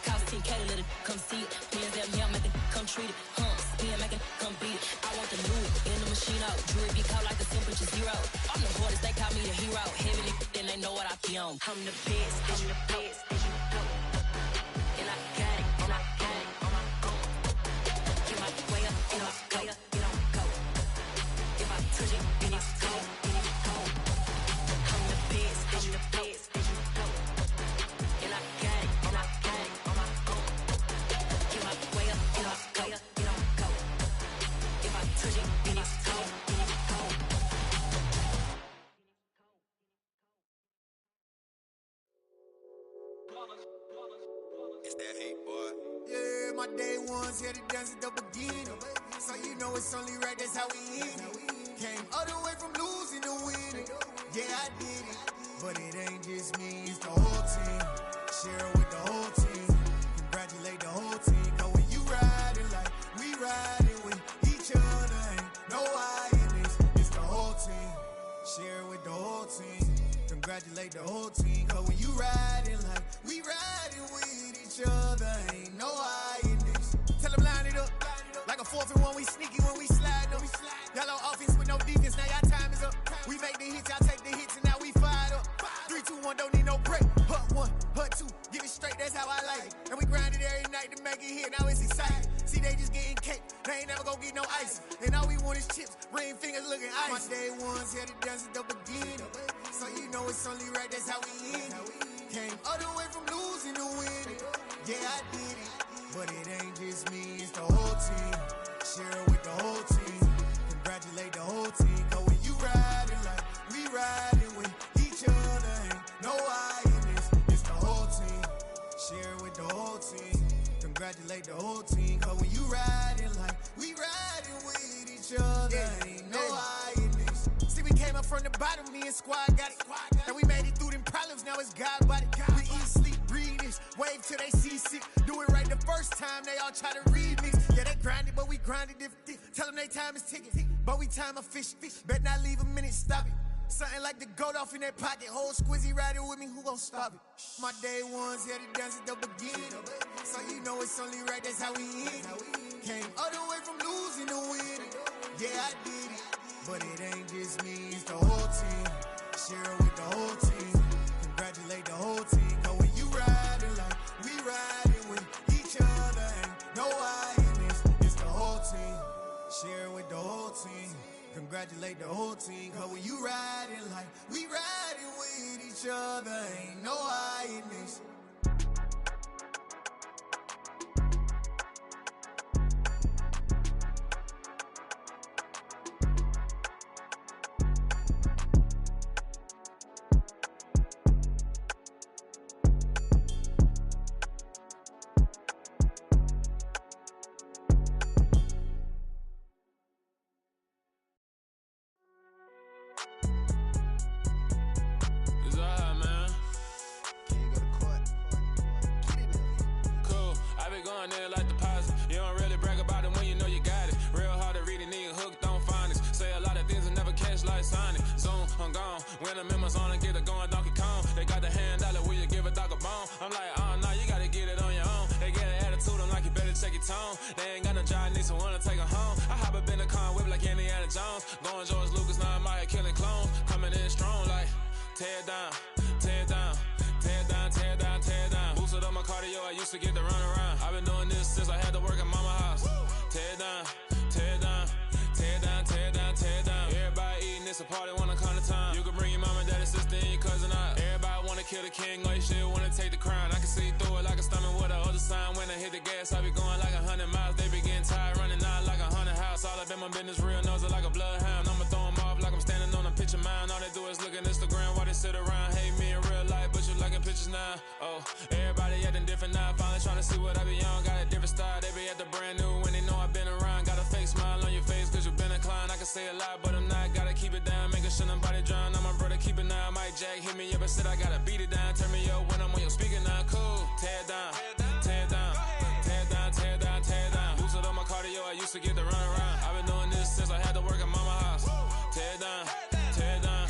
cost 10K to let it come see it. Hands down here, make it come treat it. Spin, make it come beat it. I want the Louis in the machine out. Jewelry be called like a temperature zero. I'm the hardest, they call me the hero. Heavily, then they know what I be on. I'm the best, I'm the best. heat, boy. Yeah, my day ones here to dance at the beginning. So you know it's only right, that's how we end it. Came all the way from losing to winning. Yeah, I did it. But it ain't just me, it's the whole team. Share it with the whole team. Congratulate the whole team. Cause when you riding like we riding with each other, ain't no I in this. It's the whole team. Share it with the whole team. Congratulate the whole team. Cause when you riding like we riding with each other, ain't no I in this. Tell them line it up. Like a 4th and 1, we sneaky when we slide up. Y'all on offense with no defense, now y'all time is up. We make the hits, y'all take the hits, and now we fired up. 3, 2, 1, don't need no break. Hut 1, hut 2, give it straight, that's how I like it. And we grind it every night to make it hit, now it's exciting. See, they just getting cake, they ain't never gonna get no ice. And all we want is chips, ring fingers looking ice. My day ones here to dance at the beginning. So you know it's only right, that's how we end it. Came all the way from losing to winning. Yeah, I did it. But it ain't just me, it's the whole team. Share it with the whole team. Congratulate the whole team. Cause when you riding like we riding with each other, ain't no I in this. It's the whole team. Share it with the whole team. Congratulate the whole team. Cause when you riding like we riding with each other, ain't no I in this. See, we came up from the bottom, me and squad got it. And we made it through them problems, now it's God body. We eat, sleep, breathe this, wave till they see sick. Do it right the first time, they all try to remix. Yeah, they grinded, but we grinded different. Tell them they time is ticking, but we time a fish. Bet not leave a minute, stop it. Something like the goat off in their pocket. Whole squizzy riding with me, who gon' stop it? My day ones here to dance at the beginning. So you know it's only right, that's how we end it. Came all the way from losing to winning. Yeah, I did it. But it ain't just me, it's the whole team. Share it with the whole team. Congratulate the whole team. Cause when you riding like we riding with each other, ain't no I in this. It's the whole team. Share it with the whole team. Congratulate the whole team. Cause when you riding like we riding with each other, ain't no I in this. When I'm in my zone and get it going Donkey Kong. They got the hand dollar, will you give a dog a bone? I'm like, oh no, you gotta get it on your own. They get an attitude, I'm like, you better check your tone. They ain't got no job, need someone to take her home. I hop up in the car, whip like Indiana Jones. Going George Lucas, now I'm out here killing clones. Coming in strong like, tear down, tear down, tear down, tear down, tear down. Boosted up my cardio, I used to get to run around. I've been doing this since I had to work at mama house. Tear down, tear down, tear down, tear down, tear down. Everybody eating, it's a party, wanna come to time. You can bring your mom and daddy, sister, and your cousin out. Everybody wanna kill the king, or you shit wanna take the crown. I can see through it like a stomach with a other sign. When I hit the gas, I be going like 100 miles. They be getting tired, running out like 100 house. All up in my business, real nose like a bloodhound. I'ma throw them off like I'm standing on a picture mound. All they do is look at Instagram while they sit around. Hate me in real life, but you liking pictures now. Oh, everybody acting different now. Finally trying to see what I be on. Got a different style, they be at the brand new when they know I've been around. Got a fake smile on your face cause you been inclined. I can say a lot, but I'm not. Gotta keep it down, making sure nobody drown. I'm my brother, keep it now. Mike Jack hit me up and said I gotta beat it down. Turn me up when I'm on your speaker now. Cool, tear down, tear down, tear down, tear down, tear down. Boosted up my cardio, I used to get to run around. I've been doing this since I had to work at mama house. Tear down, tear down,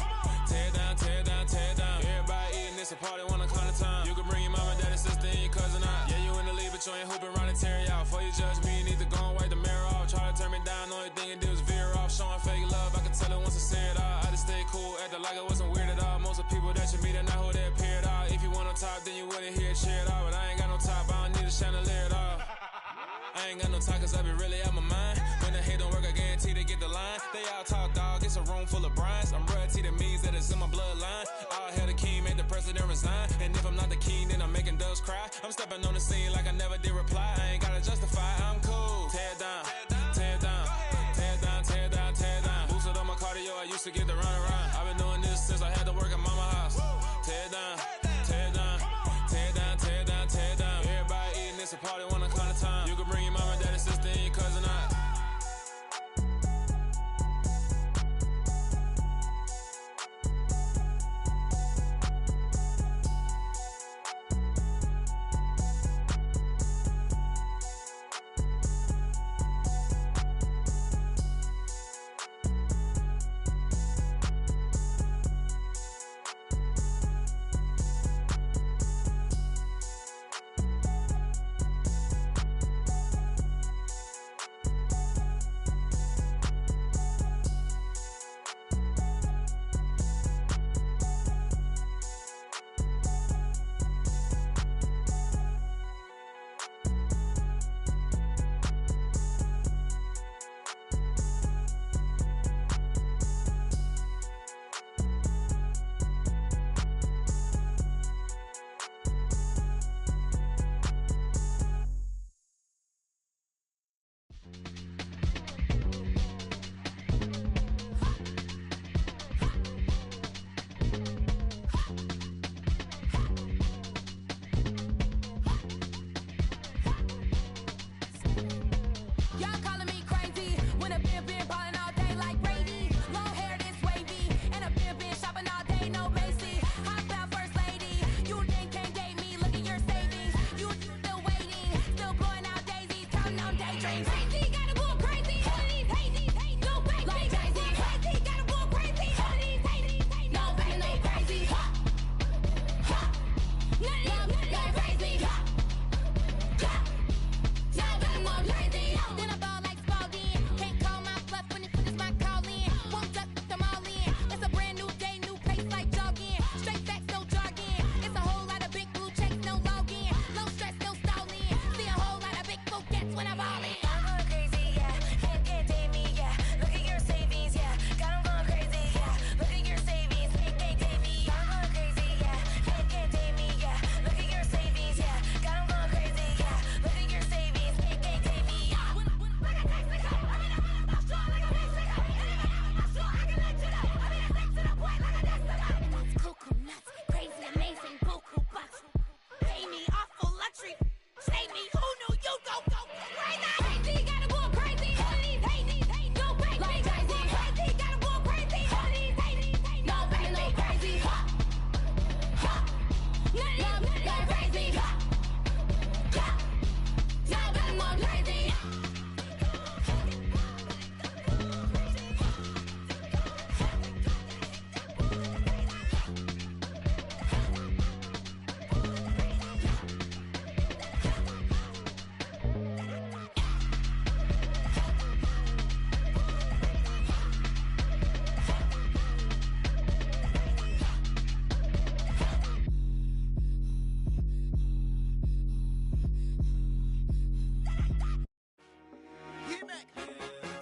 tear down, tear down, tear down. Everybody eating, it's a party, wanna come to time. You can bring your mama, daddy, sister, and your cousin out. Yeah, you in the lead, but you ain't hooping around and tear out. Before you judge me, you need to go and wipe the mirror off. Try to turn me down, only thing you do is veer off. Showing fake love, I can tell it once I say it all. I just stay cool, acting like it wasn't weird at all. Most of the people that you meet are not who they appear at all. If you want on top, then you wouldn't hear it cheer at all. But I ain't got no top, I don't need a chandelier at all. I ain't got no talk cause I be really out my mind. When the hate don't work, I guarantee they get the line. They all talk dog, it's a room full of brinds. I'm royalty, that means that it's in my bloodline. All hell the king, made the president resign. And if I'm not the king, then I'm making doves cry. I'm stepping on the scene like I never did reply. I ain't gotta justify, I'm cool. Tear down, tear down, tear down, tear down, tear down. Boosted up my cardio, I used to get to run around. I've been doing this since I had to work at mama house. Tear down, tear down, tear down, tear down, tear down. Everybody eating, it's a party, wanna count of time. You can bring your mama, daddy, sister, and your cousin out.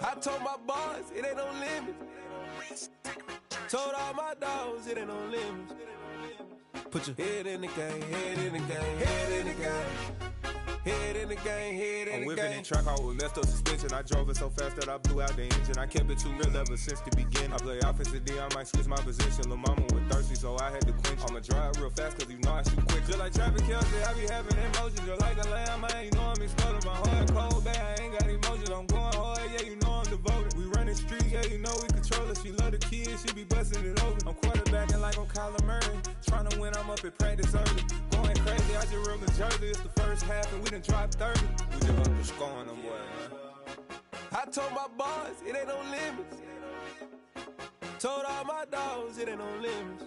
I told my boys it ain't no limits. Told all my dogs it ain't no limits. Put your head in the game, head in the game, head in the game. Head in the game, head in the game. I'm whipping in track out with messed up suspension. I drove it so fast that I blew out the engine. I kept it too real ever since the beginning. I play offensive D, I might switch my position. Lil' mama was thirsty, so I had to quench. I'ma drive real fast, cause you know I shoot quick. Just like Travis Kelce, I be having emotions. Just like a lamb, man, you know I'm exploding. My heart cold, bad, I ain't got emotions. I'm going hard, yeah, you know I'm devoted. We running streets, yeah, you know we control it. She love the kids, she be busting it over. I'm quarterbacking like I'm Kyler Murray. Trying to win, I'm up at practice early. Going crazy, I just real New Jersey. It's the first half and we done dropped 30. We just up to scoring them, boy, man. I told my boys it ain't no limits. Told all my dogs it ain't no limits.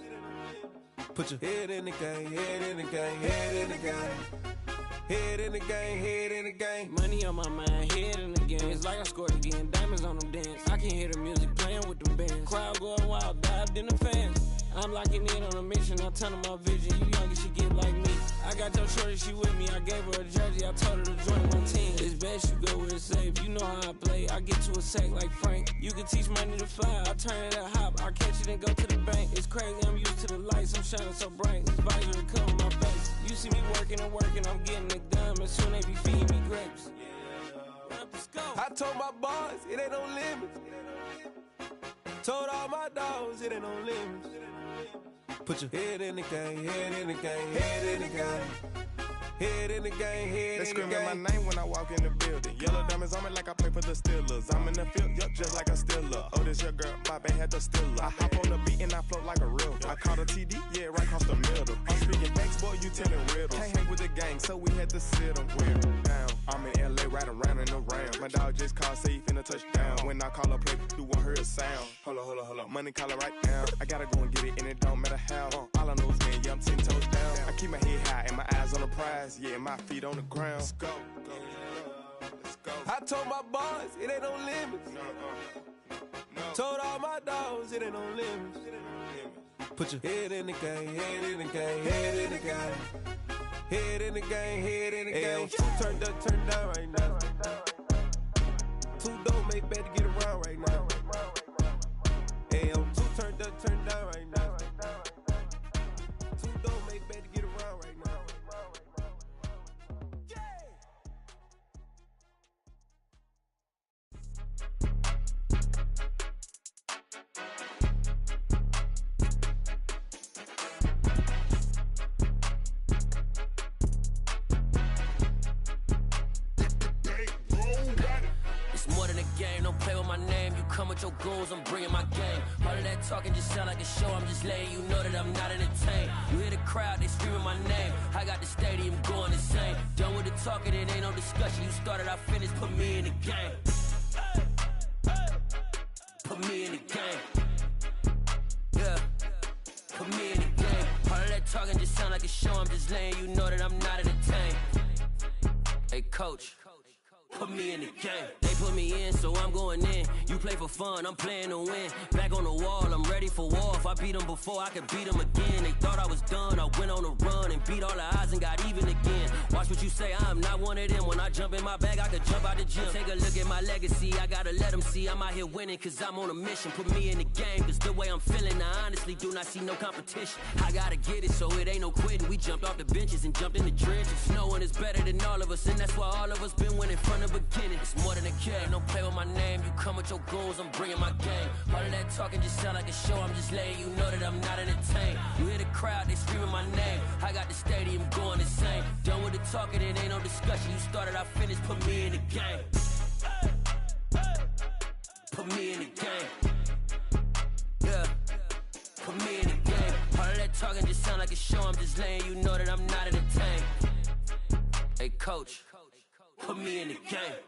Put your head in the game, head in the game, head in the game. Head in the game, head in the game. Money on my mind, head in the game. It's like I scored again, diamonds on them dance. I can hear the music playing with them bands. Crowd going wild, dived in the fans. I'm locking in on a mission, I tell them my vision. You young and she get like me. I got your shorty, she with me. I gave her a jersey, I told her to join my team. It's best you go where it's safe. You know how I play. I get to a sack like Frank. You can teach money to fly. I turn it a hop. I catch it and go to the bank. It's crazy, I'm used to the lights. I'm shining so bright. This visor will cover my face. You see me working and working. I'm getting it done. And soon they be feeding me grapes. Let's go. I told my boys it ain't no limits. Told all my dogs it ain't no limits. Put your head in the game, head in the game, head in the game. Head in the game, head They in the game. screaming my name when I walk in the building. Yellow diamonds on me like I play for the Steelers. I'm in the field, yup, just like a Steeler. Oh, this your girl, Bobby had the Steeler. I hop on the beat and I float like a river. I caught a TD, yeah, right across the middle. I'm speaking facts, boy, you telling riddles. Can't hang with the gang, so we had to sit them down. I'm in LA, riding around and around. My dog just called, say he finna touchdown. When I call a play, do want her a sound. Hold up, money calling right now. I gotta go and get it, and it don't matter how. All I know is, man, yeah, I'm 10 toes down. I keep my head high and my eyes on the prize. Yeah, my feet on the ground. Let's go. I told my boys, it ain't no limits. Told all my dogs, it ain't no limits. Put your head in the game, head in the game, head in the game. Head in the game, head in the game. Two turned up, turned down right now. Two don't make bad to get around right now. Hey, I'm two turned up, turned down right now. Two don't make bad to get around right now. Come with your goons, I'm bringing my game. All of that talking just sound like a show. I'm just letting you know that I'm not entertained. You hear the crowd, they screaming my name. I got the stadium going insane. Done with the talking, it ain't no discussion. You started, I finished, put me in the game. Put me in the game. Yeah, put me in the game. All of that talking just sound like a show. I'm just letting you know that I'm not entertained. Hey, coach. Put me in the game. They put me in, so I'm going in. You play for fun, I'm playing to win. Back on the wall, I'm ready for war. If I beat them before, I could beat them again. They thought I was done, I went on a run and beat all the odds and got even again. Watch what you say, I'm not one of them. When I jump in my bag, I could jump out the gym. Take a look at my legacy, I gotta let them see I'm out here winning, cause I'm on a mission. Put me in the game, cause the way I'm feeling, I honestly do not see no competition. I gotta get it, so it ain't no quitting. We jumped off the benches and jumped in the trenches. No one is better than all of us, and that's why all of us been winning from the beginning. It's more than a game, don't play with my name. You come with your goons, I'm bringing my game. All of that talking just sound like a show. I'm just letting you know that I'm not entertained. You hear the crowd, they screaming my name. I got the stadium going insane. Done with the talking, it ain't no discussion. You started, I finished, put me in the game. Put me in the game. Yeah, put me in the game. All of that talking just sound like a show. I'm just letting you know that I'm not entertained. Hey, coach, put me in the game.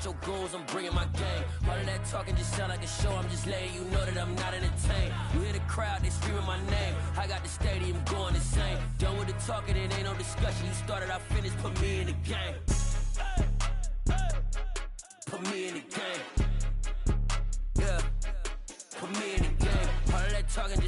Your goons, I'm bringing my game. All of that talking just sound like a show. I'm just letting you know that I'm not entertained. You hear the crowd, they screaming my name. I got the stadium going insane. Done with the talking, it ain't no discussion. You started, I finished, put me in the game.